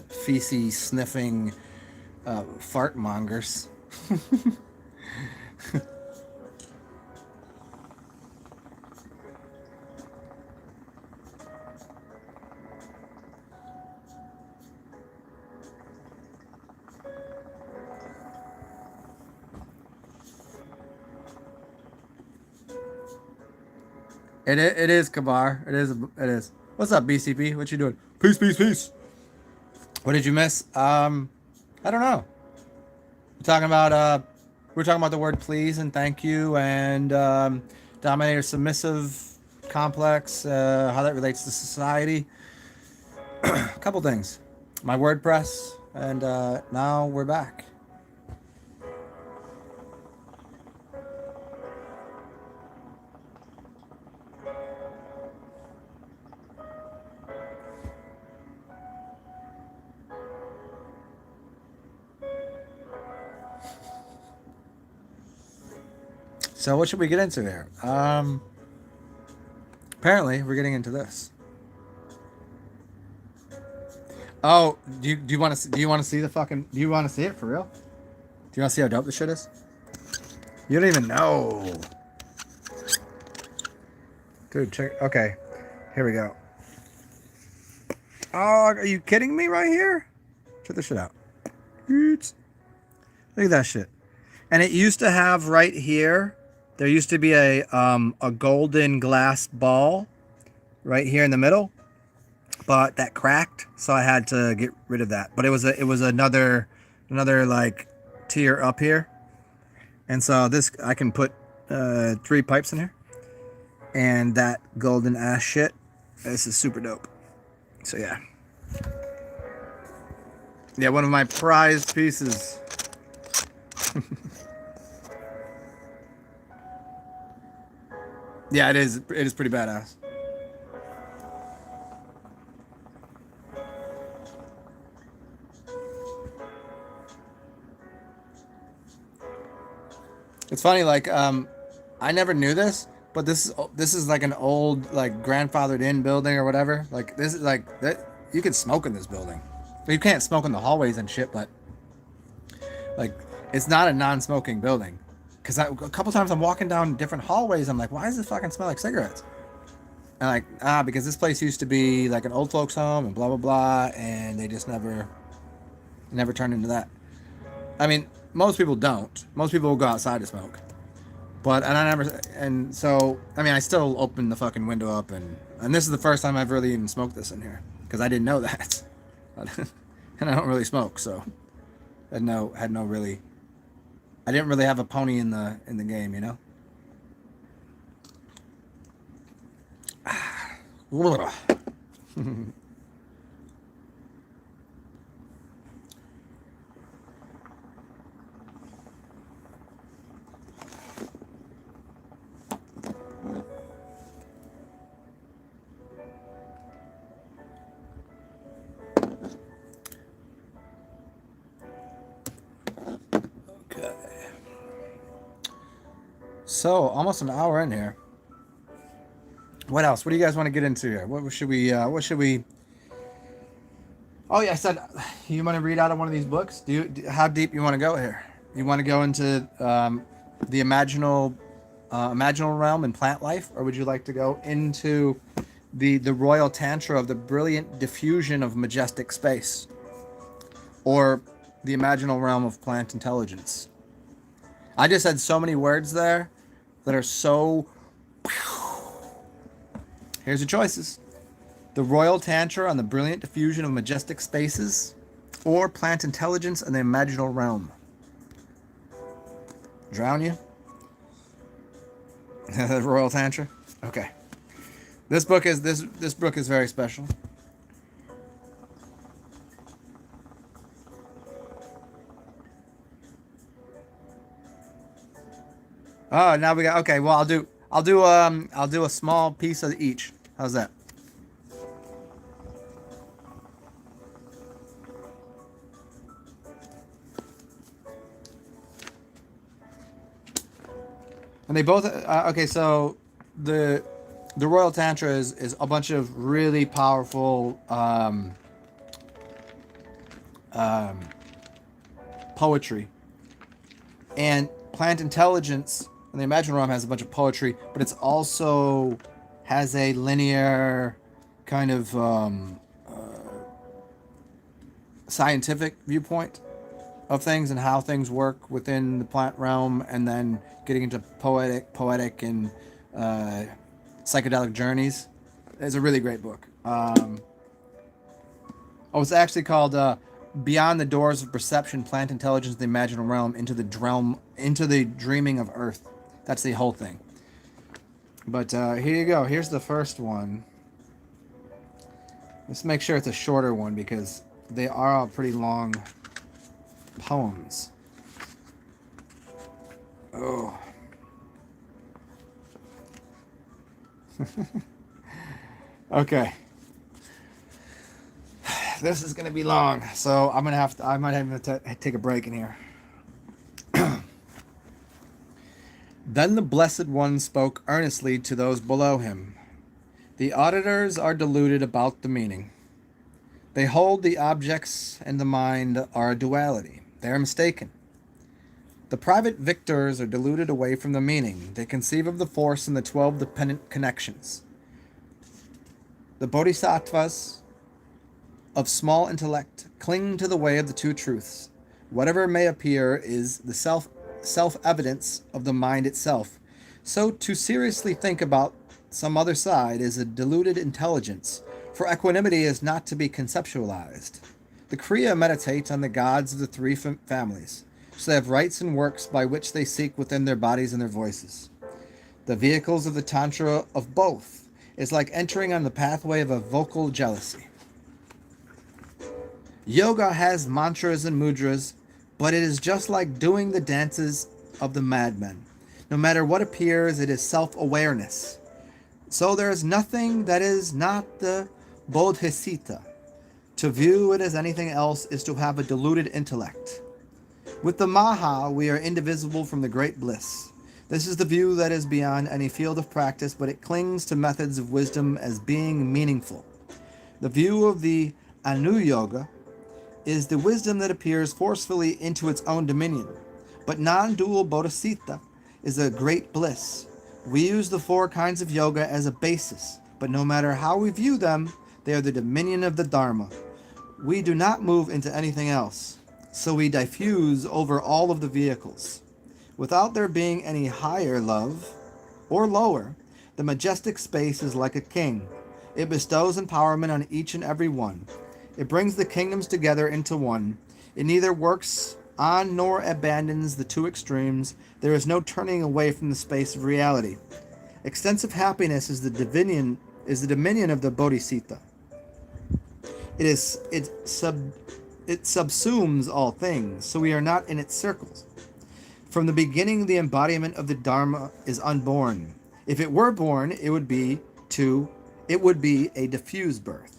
feces sniffing, fart mongers. It is Kabar. It is. What's up, BCP? What you doing? Peace, peace, peace. What did you miss? I don't know. We're talking about the word please and thank you and dominator submissive complex, how that relates to society. A couple things. My WordPress, and now we're back. So what should we get into here? Apparently we're getting into this. Oh, do you want to see the fucking? Do you want to see it for real? Do you want to see how dope this shit is? You don't even know, dude. Check. Okay, here we go. Oh, are you kidding me? Right here? Check this shit out. Look at that shit. And it used to have right here. There used to be a golden glass ball right here in the middle. but that cracked, so I had to get rid of that. But it was another like tier up here, and so this I can put 3 pipes in here, and that golden ash shit. This is super dope. So yeah, one of my prized pieces. Yeah, it is. It is pretty badass. It's funny, like I never knew this, but this is like an old like grandfathered in building or whatever. Like this is like that you can smoke in this building. You can't smoke in the hallways and shit, but like it's not a non-smoking building. Cause a couple times I'm walking down different hallways, I'm like, why does this fucking smell like cigarettes? And like because this place used to be like an old folks home and blah blah blah, and they just never turned into that. I mean, most people don't. Most people will go outside to smoke. But and I never and so I mean I still open the fucking window up and this is the first time I've really even smoked this in here because I didn't know that, and I don't really smoke, so had no really I didn't really have a pony in the game, you know. Okay. So almost an hour in here. What else? What do you guys want to get into here? What should we? What should we? Oh yeah, I said you want to read out of one of these books. How deep you want to go here? You want to go into the imaginal realm and plant life, or would you like to go into the royal tantra of the brilliant diffusion of majestic space, or the imaginal realm of plant intelligence? I just had so many words there that are so. Here's your choices: the royal tantra on the brilliant diffusion of majestic spaces, or plant intelligence and the imaginal realm. Drown you? The royal tantra? Okay. This book is very special. Oh, now we got okay. Well, I'll do a small piece of each. How's that? And they both okay. So the the Royal Tantra is a bunch of really powerful um, poetry, and Plant Intelligence and the Imaginal Realm has a bunch of poetry, but it's also has a linear kind of scientific viewpoint of things and how things work within the plant realm, and then getting into poetic and uh, psychedelic journeys. It's a really great book. It's actually called "Beyond the Doors of Perception: Plant Intelligence, the Imaginal Realm, into the Dreaming of Earth." That's the whole thing. But here you go. Here's the first one. Let's make sure it's a shorter one because they are all pretty long poems. Oh. Okay. This is gonna be long, so I might have to take a break in here. Then the Blessed One spoke earnestly to those below him. The auditors are deluded about the meaning. They hold the objects and the mind are a duality. They are mistaken. The private victors are deluded away from the meaning. They conceive of the force in the 12 dependent connections. The bodhisattvas of small intellect cling to the way of the two truths. Whatever may appear is the self-evidence of the mind itself. So to seriously think about some other side is a deluded intelligence, For equanimity is not to be conceptualized. The Kriya meditate on the gods of the three families, so they have rites and works by which they seek within their bodies and their voices. The vehicles of the Tantra of both is like entering on the pathway of a vocal jealousy. Yoga has mantras and mudras, but it is just like doing the dances of the madmen. No matter what appears, it is self-awareness. So there is nothing that is not the bodhisattva. To view it as anything else is to have a deluded intellect. With the Maha, we are indivisible from the great bliss. This is the view that is beyond any field of practice, but it clings to methods of wisdom as being meaningful. The view of the Anu Yoga is the wisdom that appears forcefully into its own dominion, but non-dual bodhisattva is a great bliss. We use the four kinds of yoga as a basis, but no matter how we view them, they are the dominion of the Dharma. We do not move into anything else, so we diffuse over all of the vehicles. Without there being any higher love or lower, the majestic space is like a king. It bestows empowerment on each and every one. It brings the kingdoms together into one. It neither works on nor abandons the two extremes. There is no turning away from the space of reality. Extensive happiness is the dominion of the Bodhisattva. It subsumes all things, so we are not in its circles. From the beginning, the embodiment of the Dharma is unborn. If it were born, it would be a diffuse birth.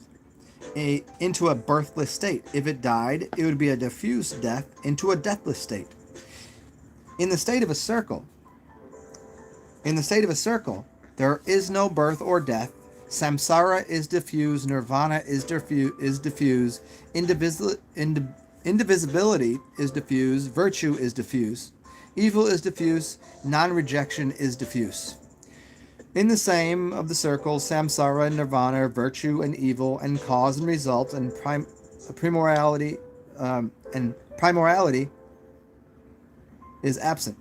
Into a birthless state. If it died, it would be a diffuse death into a deathless state. In the state of a circle, there is no birth or death. Samsara is diffuse, nirvana is diffuse, indivisibility is diffuse, virtue is diffuse, evil is diffuse, non-rejection is diffuse. In the same of the circles, samsara and nirvana, virtue and evil, and cause and result, and primordiality is absent.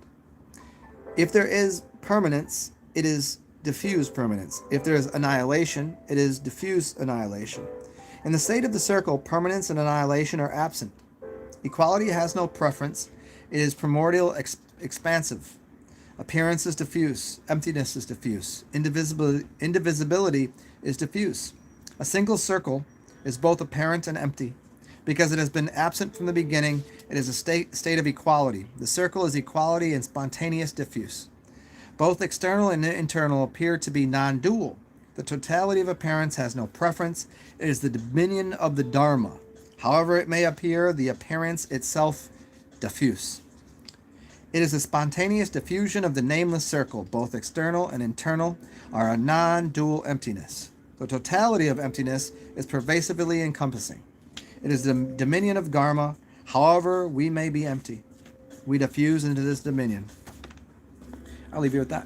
If there is permanence, it is diffuse permanence. If there is annihilation, it is diffuse annihilation. In the state of the circle, permanence and annihilation are absent. Equality has no preference. It is primordial expansive. Appearance is diffuse. Emptiness is diffuse. Indivisibility is diffuse. A single circle is both apparent and empty. Because it has been absent from the beginning, it is a state of equality. The circle is equality and spontaneous diffuse. Both external and internal appear to be non-dual. The totality of appearance has no preference. It is the dominion of the Dharma. However it may appear, the appearance itself diffuse. It is a spontaneous diffusion of the nameless circle. Both external and internal are a non-dual emptiness. The totality of emptiness is pervasively encompassing. It is the dominion of Dharma. However we may be empty, we diffuse into this dominion. I'll leave you with that.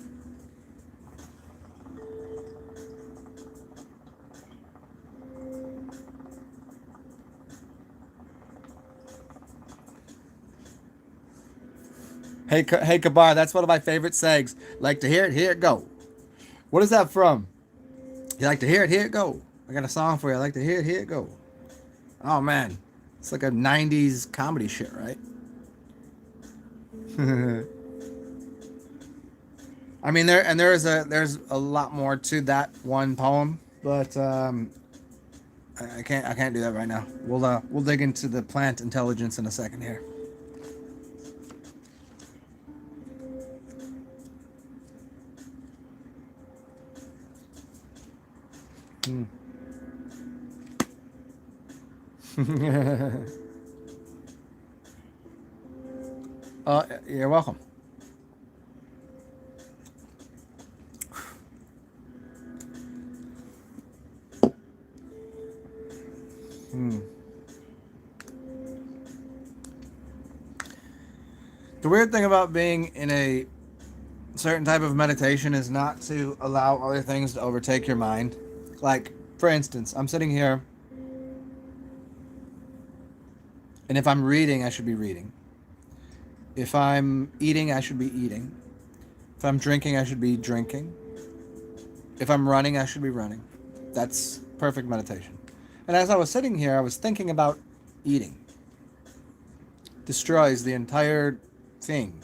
Hey, Kabar, that's one of my favorite sayings. Like to hear it, here it go. What is that from? You like to hear it, here it go. I got a song for you. I like to hear it, here it go. Oh, man. It's like a 90s comedy shit, right? I mean, there's a lot more to that one poem, but I can't do that right now. We'll dig into the plant intelligence in a second here. You're welcome. The weird thing about being in a certain type of meditation is not to allow other things to overtake your mind. Like, for instance, I'm sitting here, and if I'm reading, I should be reading. If I'm eating, I should be eating. If I'm drinking, I should be drinking. If I'm running, I should be running. That's perfect meditation. And as I was sitting here, I was thinking about eating. Destroys the entire thing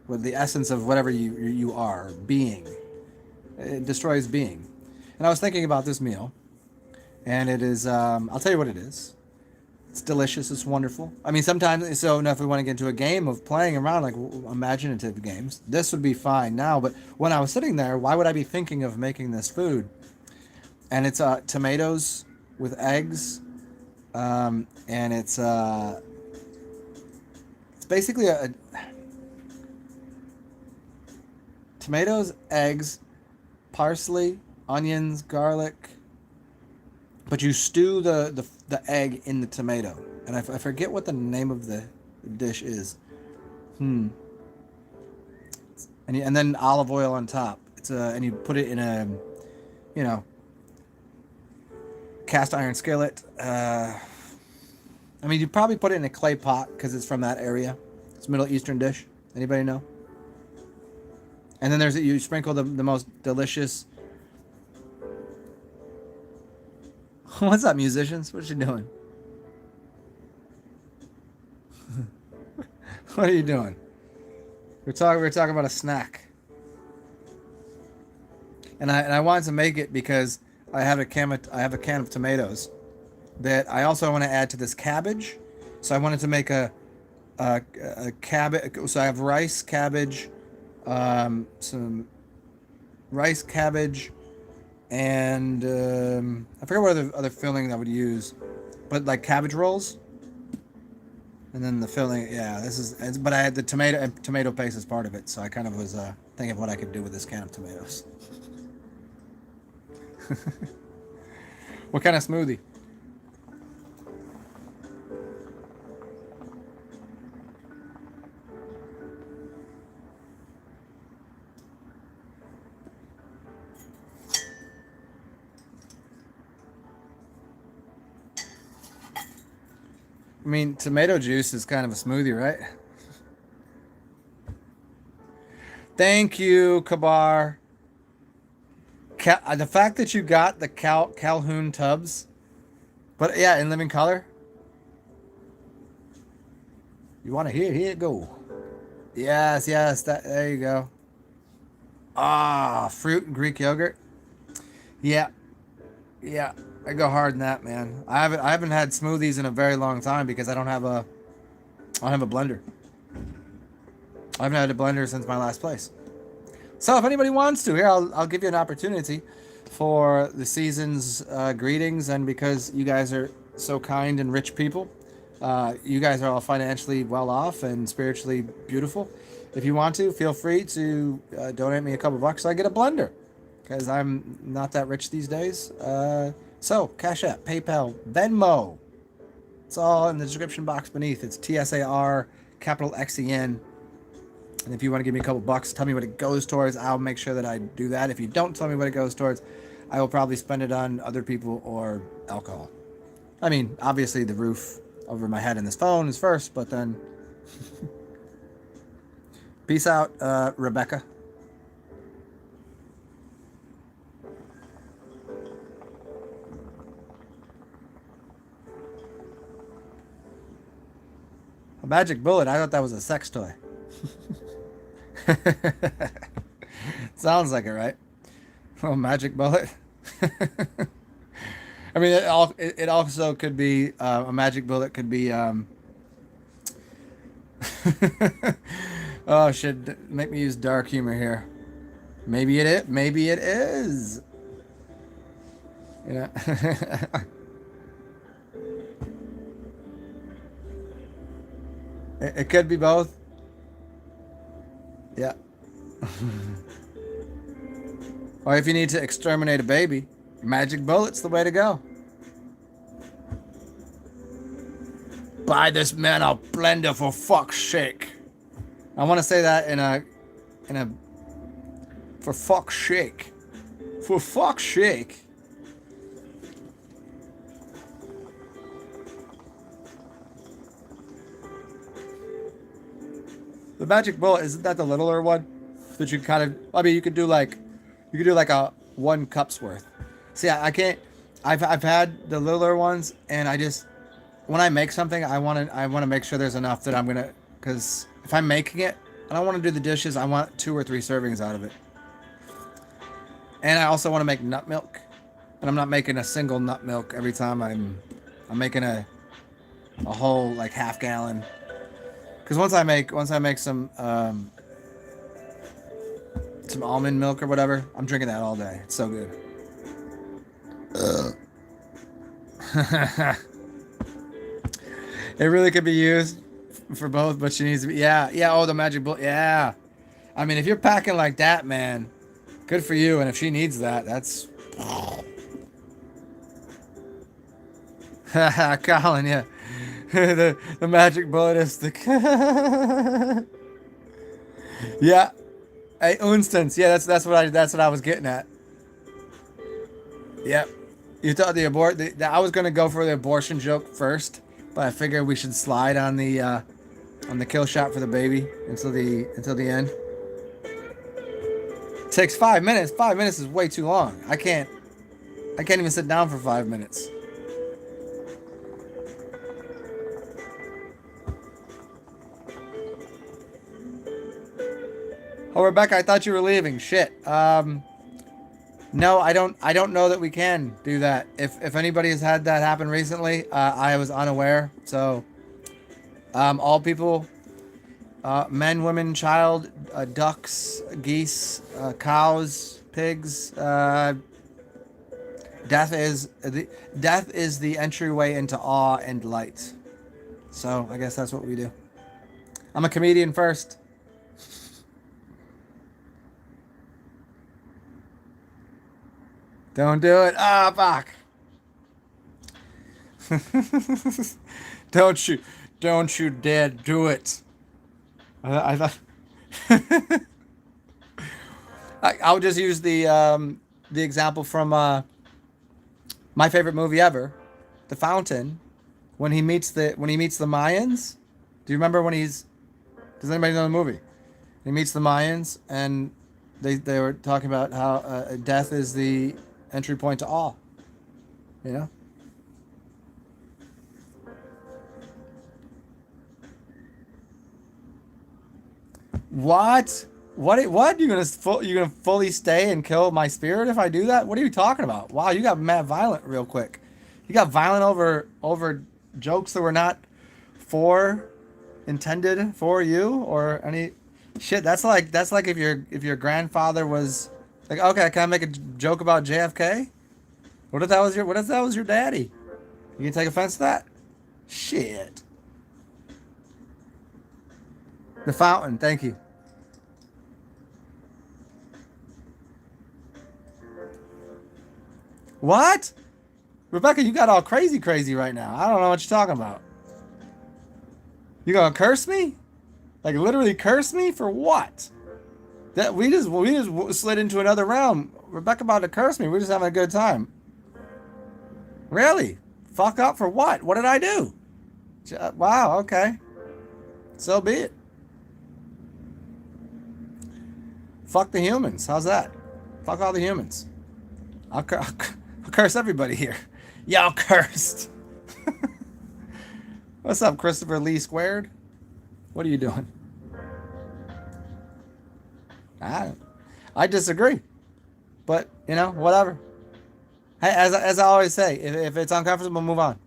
with the essence of whatever you are, being. It destroys being. And I was thinking about this meal, and it is, I'll tell you what it is. It's delicious. It's wonderful. I mean, sometimes, so if we want to get into a game of playing around, like imaginative games, this would be fine now. But when I was sitting there, why would I be thinking of making this food? And it's tomatoes with eggs, and it's basically a tomatoes, eggs, parsley, onions, garlic. But you stew the egg in the tomato, and I forget what the name of the dish is. And then olive oil on top. And you put it in a, cast iron skillet. I mean, you probably put it in a clay pot because it's from that area. It's a Middle Eastern dish. Anybody know? And then you sprinkle the most delicious. What's up, musicians? What you doing? What are you doing? We're talking about a snack. And I wanted to make it because I have a can of tomatoes that I also want to add to this cabbage. So I wanted to make a cabbage. So I have rice, cabbage, some rice, cabbage, and I forget what other filling I would use, but like cabbage rolls. And then the filling, yeah, but I had the tomato paste as part of it, so I kind of was thinking of what I could do with this can of tomatoes. What kind of smoothie? I mean, tomato juice is kind of a smoothie, right? Thank you, Kabar. The fact that you got the Calhoun tubs, but yeah, in living color. You want to hear it go? Yes, there you go. Fruit and Greek yogurt. Yeah, I go hard in that, man. I haven't had smoothies in a very long time because I don't have a blender. I haven't had a blender since my last place. So if anybody wants to, here I'll give you an opportunity for the season's greetings, and because you guys are so kind and rich people, you guys are all financially well off and spiritually beautiful. If you want to, feel free to donate me a couple bucks so I get a blender, because I'm not that rich these days. So CashApp, PayPal, Venmo. It's all in the description box beneath. It's TsarXen. And if you want to give me a couple bucks, tell me what it goes towards. I'll make sure that I do that. If you don't tell me what it goes towards, I will probably spend it on other people or alcohol. I mean, obviously the roof over my head and this phone is first, but then... Peace out, Rebecca. A magic bullet? I thought that was a sex toy. Sounds like it, right? Oh, magic bullet. I mean, it also could be a magic bullet. Could be oh shit! Make me use dark humor here. Maybe it is. Maybe it is. You know. It could be both. Yeah. Or if you need to exterminate a baby, magic bullet's the way to go. Buy this man a blender for fuck's sake. I want to say that in a for fuck's sake. For fuck's sake. The magic bullet, isn't that the littler one? That you kind of, I mean, you could do like a 1 cup's worth. See, I can't, I've had the littler ones, and I just when I make something, I want to make sure there's enough that I'm gonna because if I'm making it, I don't want to do the dishes. I want 2 or 3 servings out of it, and I also want to make nut milk, and I'm not making a single nut milk every time I'm making a whole like half gallon. Because once I make some almond milk or whatever, I'm drinking that all day. It's so good. It really could be used for both, but she needs to be. Yeah, yeah. Oh, the magic bullet. Yeah. I mean, if you're packing like that, man, good for you. And if she needs that, that's Colin. Yeah, the magic bullet is the. Yeah, hey, instance. Yeah, that's what I was getting at. Yep. You thought I was gonna go for the abortion joke first, but I figured we should slide on the kill shot for the baby until the end. It takes 5 minutes. 5 minutes is way too long. I can't even sit down for 5 minutes. Oh, Rebecca, I thought you were leaving. Shit. No, I don't know that we can do that. If anybody has had that happen recently, I was unaware. So, all people, men, women, child, ducks, geese, cows, pigs. Death is the entryway into awe and light. So I guess that's what we do. I'm a comedian first. Don't do it. Ah, fuck. don't you, don't you dare do it. I thought I'll just use the example from my favorite movie ever, The Fountain, when he meets the Mayans. Do you remember when he's? Does anybody know the movie? He meets the Mayans, and they were talking about how death is the entry point to all. You know what? What? You gonna fully stay and kill my spirit if I do that? What are you talking about? Wow, you got mad violent real quick. You got violent over jokes that were not for intended for you or any shit. That's like if your grandfather was like, okay, can I make a joke about JFK? What if that was your daddy? You can take offense to that? Shit. The fountain. Thank you. What? Rebecca, you got all crazy, crazy right now. I don't know what you're talking about. You gonna curse me? Like literally curse me for what? That we just slid into another realm. Rebecca about to curse me. We're just having a good time. Really? Fuck up for what? What did I do? Wow. Okay. So be it. Fuck the humans. How's that? Fuck all the humans. I'll curse everybody here. Y'all cursed. What's up, Christopher Lee Squared? What are you doing? I, I disagree, but whatever. Hey, as I always say, if it's uncomfortable, move on.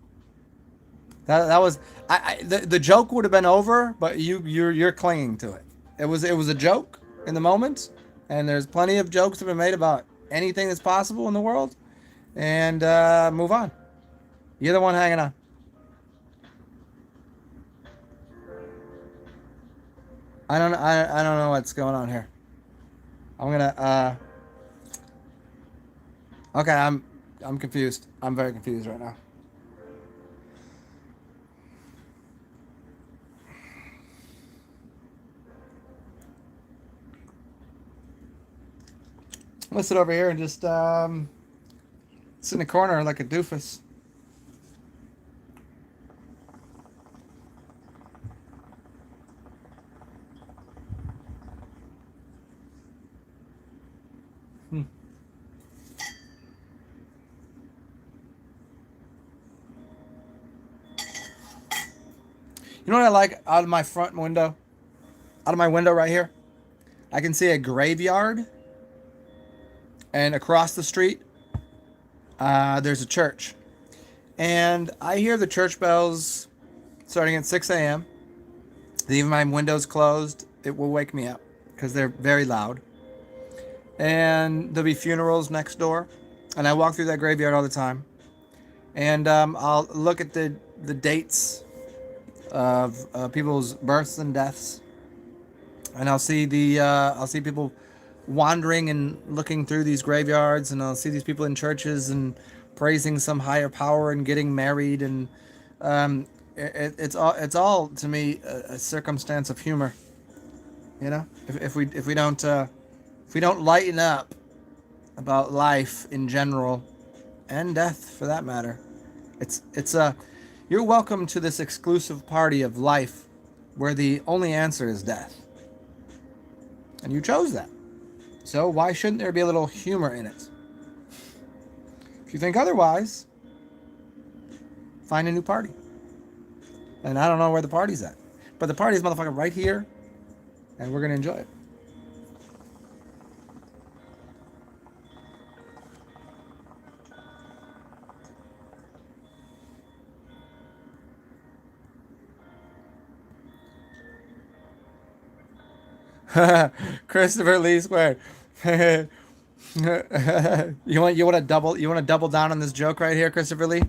That was the joke would have been over, but you're clinging to it. It was a joke in the moment, and there's plenty of jokes that have been made about anything that's possible in the world, and move on. You're the one hanging on. I don't know what's going on here. I'm gonna okay, I'm confused. I'm very confused right now. Let's sit over here and just sit in the corner like a doofus. You know what I like out of my front window? Out of my window right here? I can see a graveyard, and across the street, there's a church. And I hear the church bells starting at 6 a.m. Even my windows closed, it will wake me up because they're very loud. And there'll be funerals next door. And I walk through that graveyard all the time. And I'll look at the dates of people's births and deaths. And I'll see people wandering and looking through these graveyards, and I'll see these people in churches and praising some higher power and getting married, and it's all to me a circumstance of humor. You know, if we don't lighten up about life in general, and death for that matter, it's you're welcome to this exclusive party of life, where the only answer is death, and you chose that. So why shouldn't there be a little humor in it? If you think otherwise, find a new party. And I don't know where the party's at, but the party's motherfucking right here, and we're gonna enjoy it. Christopher Lee squared. You want to double down on this joke right here, Christopher Lee?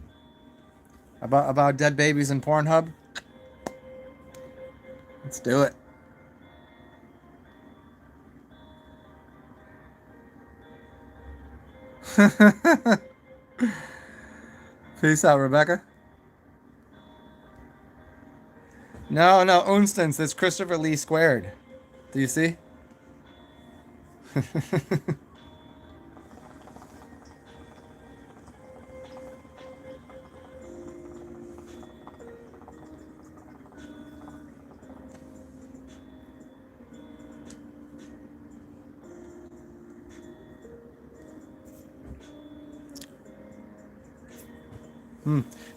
About dead babies and Pornhub? Let's do it. Peace out, Rebecca. No, Unstance, it's Christopher Lee squared. Do you see?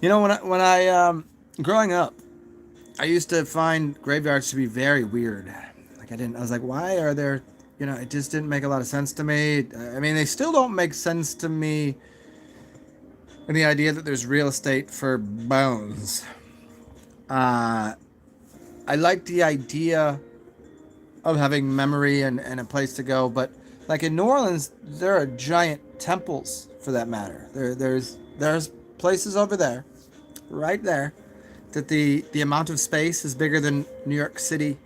You know, when I growing up, I used to find graveyards to be very weird. I was like, why are there, it just didn't make a lot of sense to me. I mean, they still don't make sense to me in the idea that there's real estate for bones. Uh, I like the idea of having memory and a place to go, but like in New Orleans, there are giant temples for that matter. There's places over there, right there, that the amount of space is bigger than New York City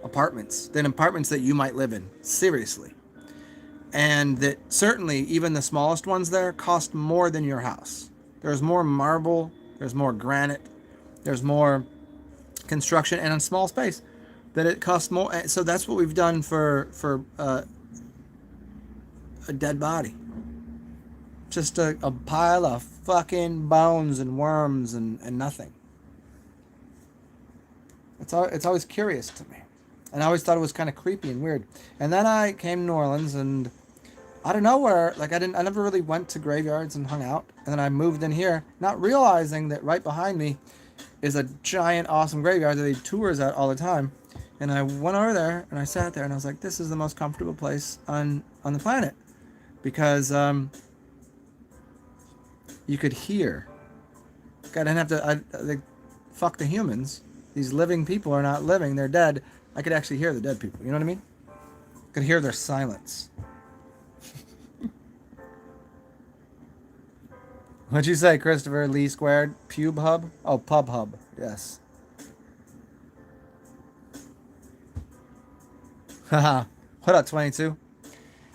apartments that you might live in. Seriously. And that certainly even the smallest ones there cost more than your house. There's more marble, there's more granite, there's more construction, and in small space that it costs more. So that's what we've done for a dead body. Just a pile of fucking bones and worms and nothing. It's always curious to me. And I always thought it was kind of creepy and weird. And then I came to New Orleans, and out of nowhere, I never really went to graveyards and hung out. And then I moved in here, not realizing that right behind me is a giant, awesome graveyard that they tours at all the time. And I went over there and I sat there and I was like, this is the most comfortable place on the planet, because you could hear. I didn't have to. Fuck the humans. These living people are not living; they're dead. I could actually hear the dead people. You know what I mean? I could hear their silence. What'd you say, Christopher Lee squared? Pube hub? Oh, pub hub. Yes. Haha. What up, 22?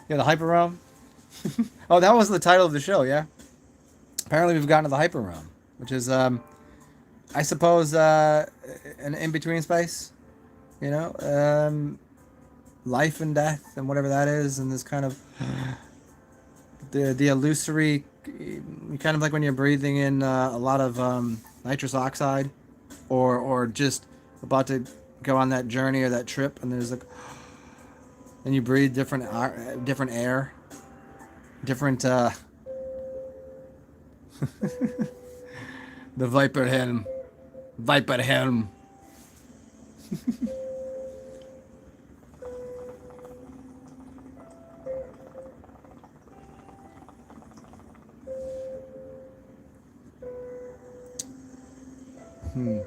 Yeah, the Hyper Realm. Oh, that was the title of the show, yeah? Apparently we've gotten to the Hyper Realm, which is, I suppose, an in-between space. Life and death and whatever that is, and this kind of the illusory, kind of like when you're breathing in a lot of nitrous oxide, or just about to go on that journey or that trip, and there's and you breathe different air, different the Viper helm. Hmm.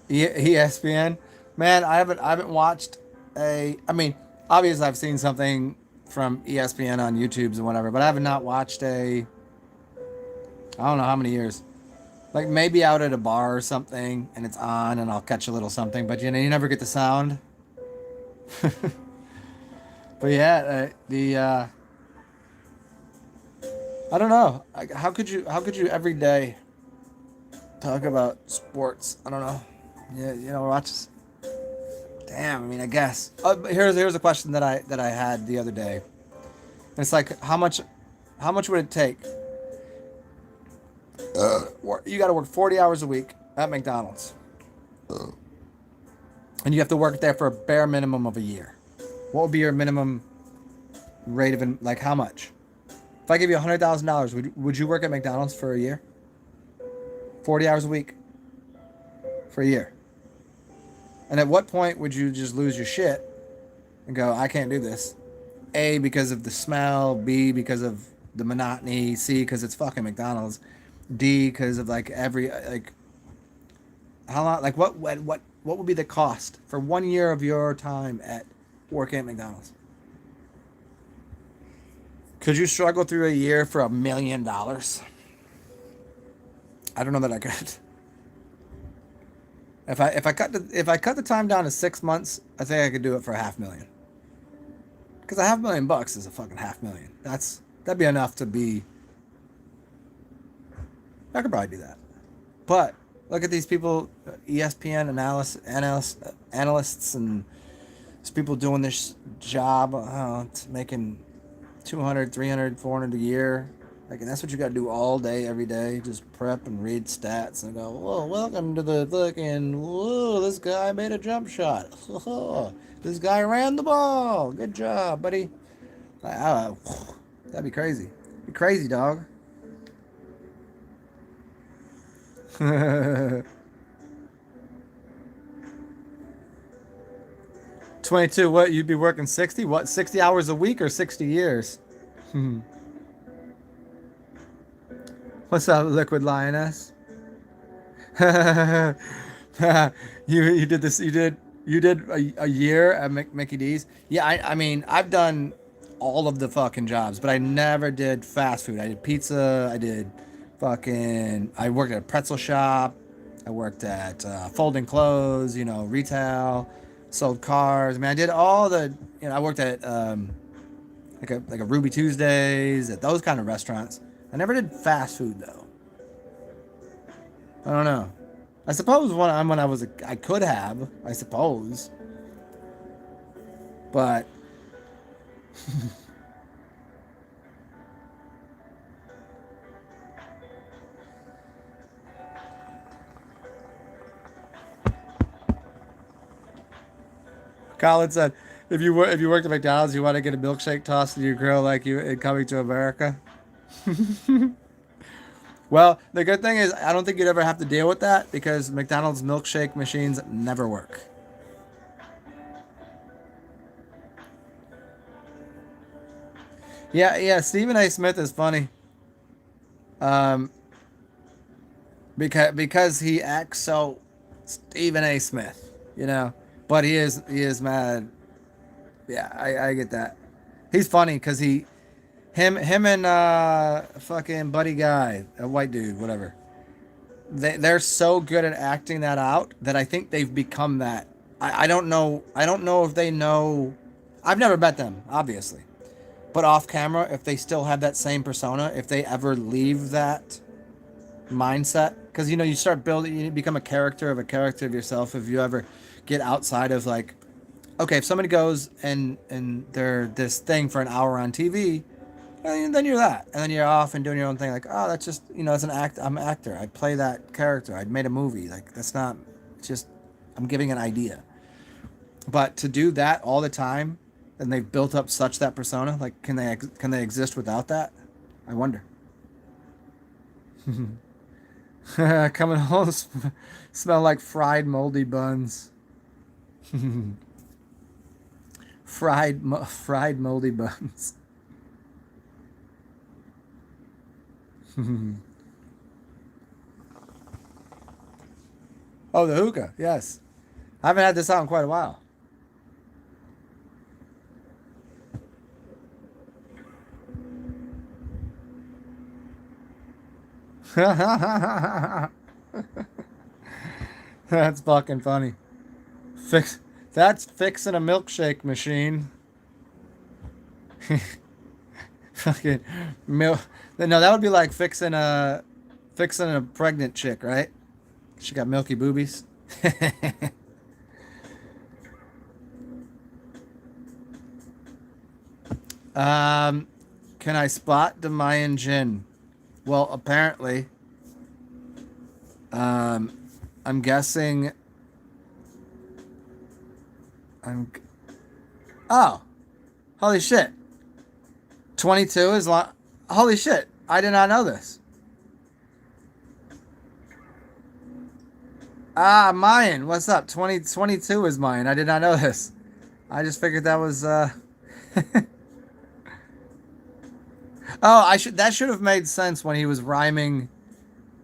ESPN, man, I haven't watched a. I mean, obviously I've seen something from ESPN on YouTube's and whatever, but I have not watched a. I don't know how many years. Like maybe out at a bar or something, and it's on, and I'll catch a little something. But you never get the sound. But yeah, I don't know. How could you every day talk about sports? I don't know. Yeah, watch. Damn, I mean, I guess. Here's a question that I had the other day. And it's like, how much would it take? You got to work 40 hours a week at McDonald's, and you have to work there for a bare minimum of a year. What would be your minimum rate of like how much? If I give you $100,000, would you work at McDonald's for a year? 40 hours a week for a year. And at what point would you just lose your shit and go, I can't do this? A, because of the smell. B, because of the monotony. C, because it's fucking McDonald's. D, because of like every like how long like what would be the cost for 1 year of your time at working at McDonald's? Could you struggle through a year for $1 million? I don't know that I could. If I cut the time down to 6 months, I think I could do it for 500,000. Because a $500,000 is a fucking 500,000. That'd be enough to be. I could probably do that. But look at these people, ESPN analysts, and these people doing this job, making 200, 300, 400 a year. Like, and that's what you got to do all day, every day. Just prep and read stats and go, whoa, welcome to the fucking, whoa, this guy made a jump shot. This guy ran the ball. Good job, buddy. That'd be crazy. Be crazy, dog. 22, what? You'd be working 60? What, 60 hours a week or 60 years? What's up, Liquid Lioness? You did this. You did a year at Mickey D's. Yeah, I mean I've done all of the fucking jobs, but I never did fast food. I did pizza. I worked at a pretzel shop. I worked at folding clothes. Retail. Sold cars. I mean, I did all the. I worked at like a Ruby Tuesdays, at those kind of restaurants. I never did fast food though. I don't know. I suppose when I was I could have, I suppose, but Colin said, if you worked at McDonald's, you want to get a milkshake tossed in your grill like you in Coming to America. Well, the good thing is I don't think you'd ever have to deal with that because McDonald's milkshake machines never work. Yeah, yeah. Stephen A. Smith is funny. Um, because he acts so Stephen A. Smith, But he is mad. Yeah, I get that. He's funny because him and fucking buddy guy, a white dude, whatever. They're so good at acting that out that I think they've become that. I don't know. I don't know if they know. I've never met them, obviously, but off camera, if they still have that same persona, if they ever leave that mindset, because you start building, you become a character of yourself. If you ever get outside of like, okay, if somebody goes and they're this thing for an hour on TV, and then you're that, and then you're off and doing your own thing. Like, oh, that's just it's an act. I'm an actor. I play that character. I made a movie. Like that's not. It's just I'm giving an idea. But to do that all the time, and they've built up such that persona. Like, can they exist without that? I wonder. Coming home, smell like fried moldy buns. Fried moldy buns. Oh, the hookah. Yes, I haven't had this out in quite a while. That's fucking funny. Fix that's fixing a milkshake machine. Fucking milk. No, that would be like fixing a pregnant chick, right? She got milky boobies. um, can I spot the Mayan jinn? Well, apparently, um, I'm guessing. I'm. Oh, holy shit! 22 is long. Holy shit! I did not know this. Ah, Mayan, what's up? 2022 is Mayan. I did not know this. I just figured that was. Oh, I should. That should have made sense when he was rhyming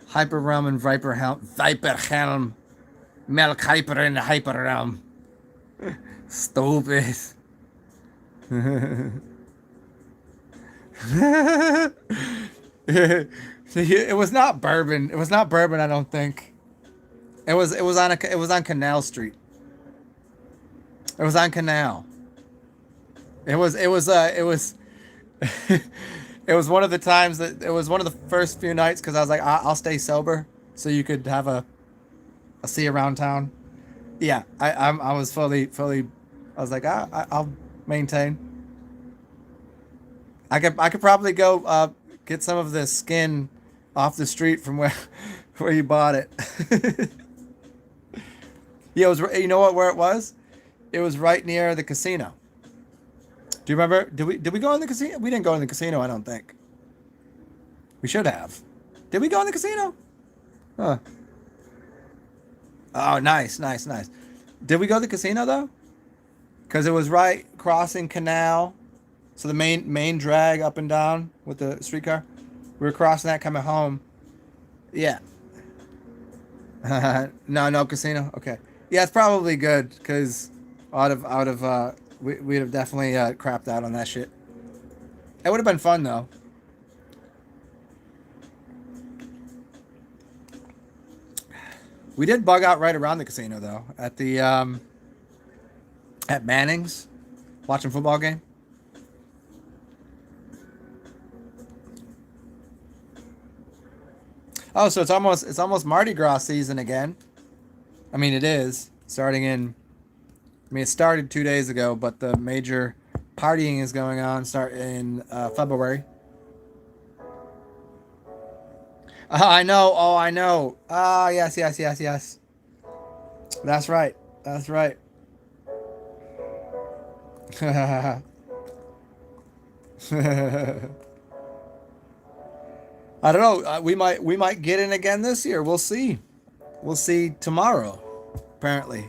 Hyper Realm and Viper Helm, Melk Hyper in Hyper Realm. Stupid. It was not bourbon. It was not bourbon. I don't think. It was on Canal Street. It was on Canal. It was it was one of the times that it was one of the first few nights because I was like I'll stay sober so you could have a see around town. Yeah, I was fully I was like I'll maintain. I could probably go get some of the skin off the street from where where you bought it. Yeah, it was. You know what? Where it was? It was right near the casino. Do you remember? Did we go in the casino? We didn't go in the casino. I don't think. We should have. Did we go in the casino? Huh. Oh, nice. Did we go to the casino though? Because it was right crossing Canal, so the main drag up and down with the streetcar. We were crossing that coming home. Yeah. No casino. Okay. Yeah, it's probably good because we'd have definitely crapped out on that shit. It would have been fun though. We did bug out right around the casino though, at the at Manning's, watching football game. Oh, so it's almost Mardi Gras season again. I mean, it is starting in. I mean, it started 2 days ago, but the major partying is going on start in February. I know. Oh, I know. Ah, yes. That's right. That's right. I don't know. We might get in again this year. We'll see. We'll see tomorrow. Apparently,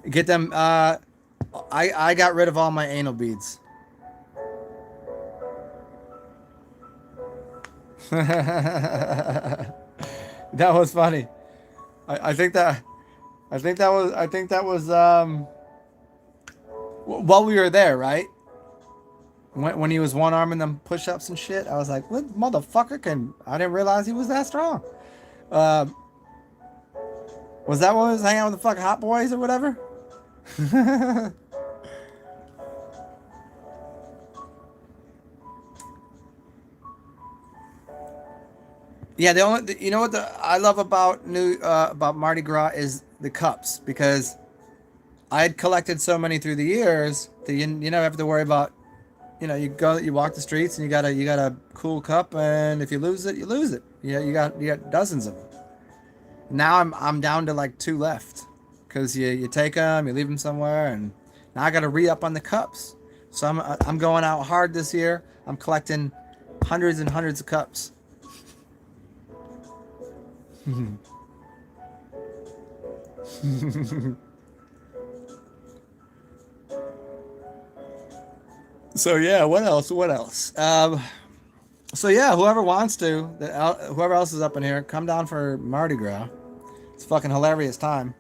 get them. I got rid of all my anal beads. That was funny. I think that I think that was while we were there, right? When he was one arming them push-ups and shit, I was like, "What motherfucker can?" I didn't realize he was that strong. Uh, was that when he was hanging out with the fucking hot boys or whatever? Yeah, you know what I love about Mardi Gras is the cups because I had collected so many through the years that you never have to worry about. You walk the streets and you got a cool cup, and if you lose it, you lose it. You got dozens of them. Now I'm down to like two left because you take them, you leave them somewhere, and now I got to re-up on the cups. So I'm going out hard this year. I'm collecting hundreds and hundreds of cups. So yeah, what else? What else? So yeah, whoever wants to, whoever else is up in here, come down for Mardi Gras. It's a fucking hilarious time,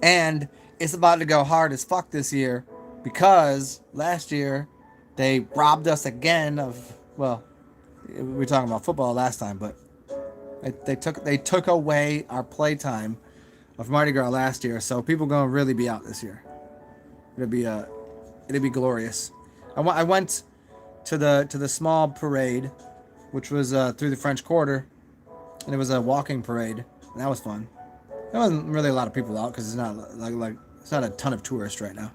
and it's about to go hard as fuck this year because last year they robbed us again of, well, we were talking about football last time, but they took away our playtime of Mardi Gras last year, so people gonna really be out this year. It'll be glorious. I went to the small parade, which was through the French Quarter, and it was a walking parade, and that was fun. There wasn't really a lot of people out because it's not like it's not a ton of tourists right now.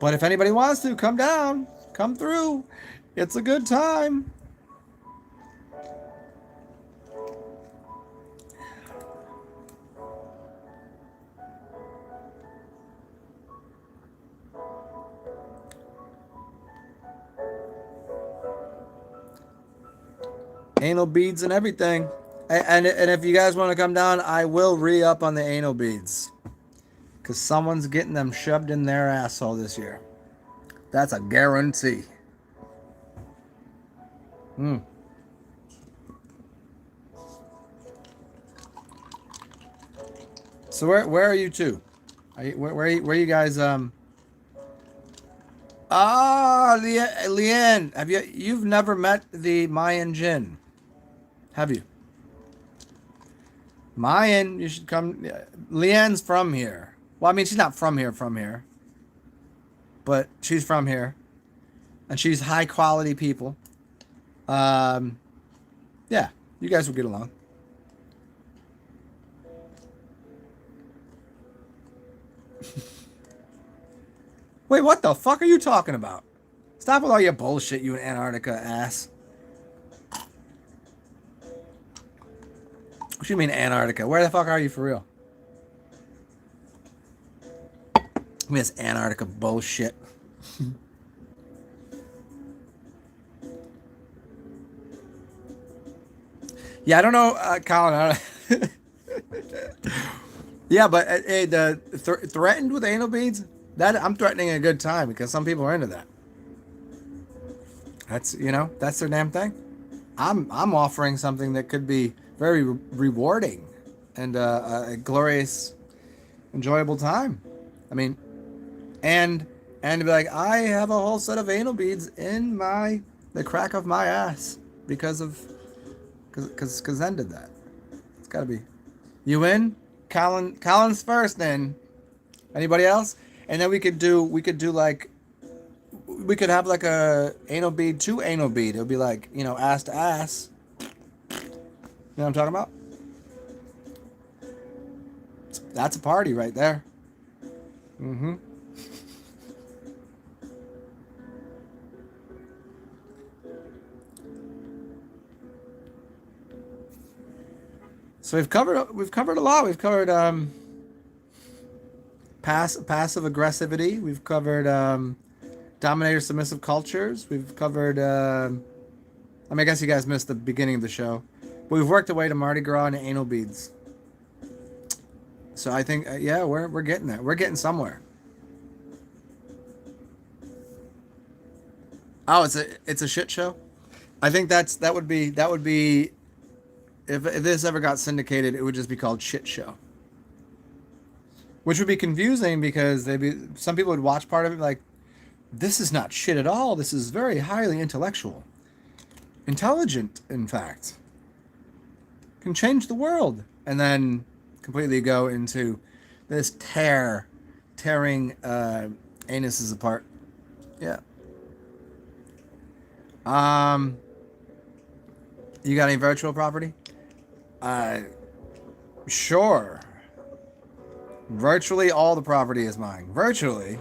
But if anybody wants to come down, come through. It's a good time. Anal beads and everything. And if you guys want to come down, I will re-up on the anal beads. Because someone's getting them shoved in their asshole this year. That's a guarantee. So where are you two? Where are you guys? Leanne, you've never met the Mayan Jinn, have you? Mayan, you should come. Leanne's from here. Well, I mean, she's not from here, but she's from here, and she's high quality people. Yeah, you guys will get along. Wait, what the fuck are you talking about? Stop with all your bullshit, you Antarctica ass. What do you mean Antarctica? Where the fuck are you for real? This Antarctica bullshit. Yeah, I don't know, Colin. Yeah, but hey, threatened with anal beads? That I'm threatening a good time because some people are into that. That's their damn thing. I'm offering something that could be very rewarding and a glorious, enjoyable time. I mean, and be like, I have a whole set of anal beads in the crack of my ass because Zen did that. It's gotta be. You in? Colin's first then. Anybody else? And then we could have like a anal bead to anal bead. It would be like, ass to ass. You know what I'm talking about? That's a party right there. Mm-hmm. So we've covered a lot. We've covered passive aggressivity. We've covered dominator submissive cultures. We've covered I guess you guys missed the beginning of the show, but we've worked our way to Mardi Gras and anal beads. So I think yeah, we're getting there. We're getting somewhere. Oh, it's a shit show. I think that would be if this ever got syndicated, it would just be called Shit Show. Which would be confusing because some people would watch part of it like, this is not shit at all. This is very highly intellectual. Intelligent, in fact. Can change the world. And then completely go into this tearing anuses apart. Yeah. You got any virtual property? Sure. Virtually all the property is mine. Virtually.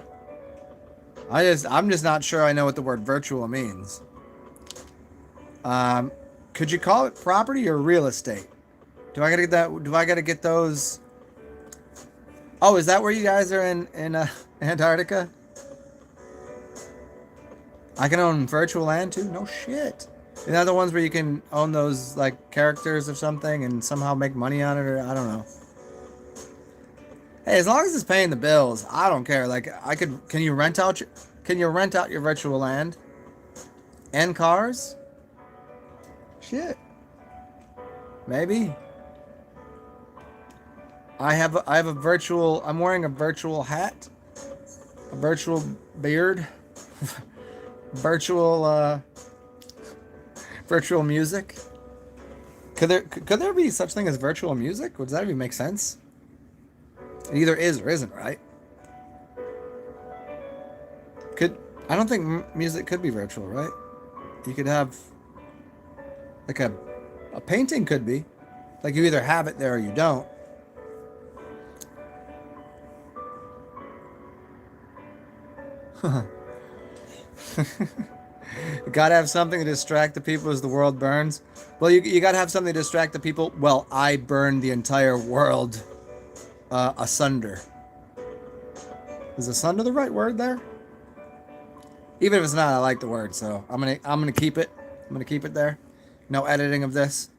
I'm just not sure I know what the word virtual means. Could you call it property or real estate? Do I gotta get those? Oh, is that where you guys are in Antarctica? I can own virtual land too. No shit. Isn't that the ones where you can own those like characters of something and somehow make money on it, or I don't know. Hey, as long as it's paying the bills, I don't care. Like I could. Can you rent out your virtual land and cars? Shit. Maybe. I have a virtual. I'm wearing a virtual hat, a virtual beard, virtual virtual music. Could there be such thing as virtual music? Does that even make sense? It either is or isn't, right? Could I don't think music could be virtual, right? You could have like a painting could be like you either have it there or you don't. You gotta have something to distract the people as the world burns. Well, you gotta have something to distract the people. Well, I burned the entire world asunder. Is asunder the right word there? Even if it's not, I like the word, so I'm gonna keep it. I'm gonna keep it there. No editing of this.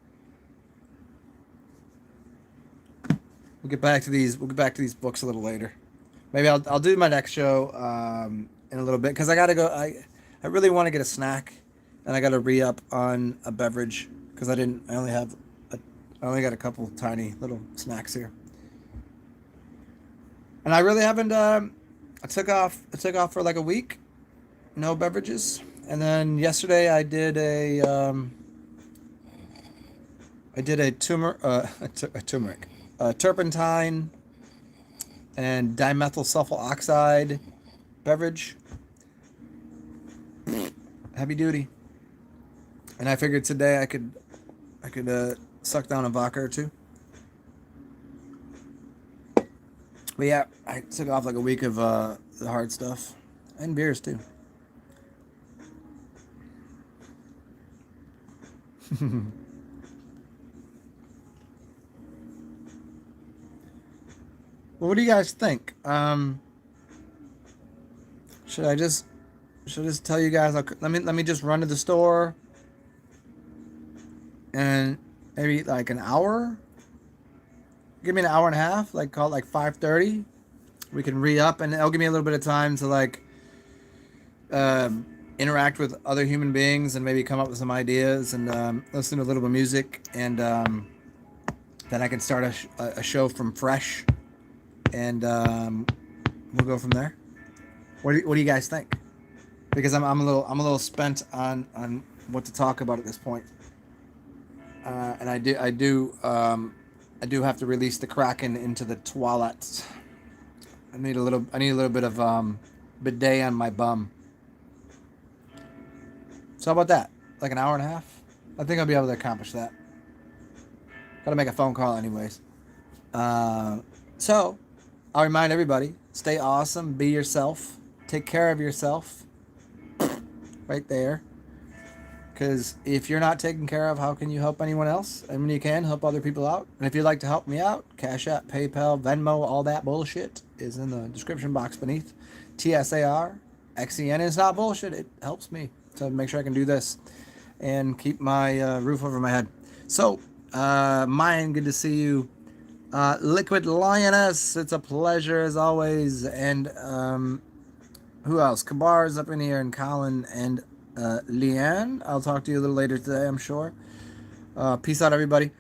We'll get back to these. We'll get back to these books a little later. Maybe I'll do my next show in a little bit because I gotta go. I really want to get a snack, and I gotta re up on a beverage because I didn't. I only got a couple tiny little snacks here, and I really haven't. I took off. I took off for like a week, no beverages, and then yesterday I did a. I did a turmeric, turpentine, and dimethyl sulfur oxide beverage. Heavy duty. And I figured today I could suck down a vodka or two. But yeah, I took off like a week of the hard stuff and beers too. Well, what do you guys think? Should I just tell you guys? Let me just run to the store and maybe like an hour. Give me an hour and a half. Like call it like 5:30. We can re up, and it'll give me a little bit of time to like interact with other human beings and maybe come up with some ideas and listen to a little bit of music, and then I can start a show from fresh, and we'll go from there. What do you guys think? Because I'm a little spent on what to talk about at this point, and I do have to release the Kraken into the toilet. I need a little bit of bidet on my bum. So how about that? Like an hour and a half? I think I'll be able to accomplish that. Gotta make a phone call anyways. So I'll remind everybody: stay awesome, be yourself, take care of yourself. Right there. Because if you're not taken care of, how can you help anyone else? And when you can, help other people out. And if you'd like to help me out, CashApp, PayPal, Venmo, all that bullshit is in the description box beneath. TsarXen is not bullshit. It helps me to make sure I can do this and keep my roof over my head. So, Mayan, good to see you. Liquid Lioness, it's a pleasure as always. And who else? Kabar's up in here, and Colin and Leanne. I'll talk to you a little later today, I'm sure. Peace out, everybody.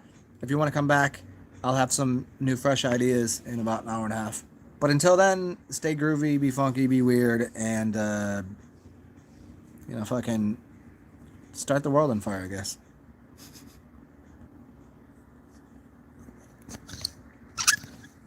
If you want to come back, I'll have some new, fresh ideas in about an hour and a half. But until then, stay groovy, be funky, be weird, and fucking start the world on fire, I guess.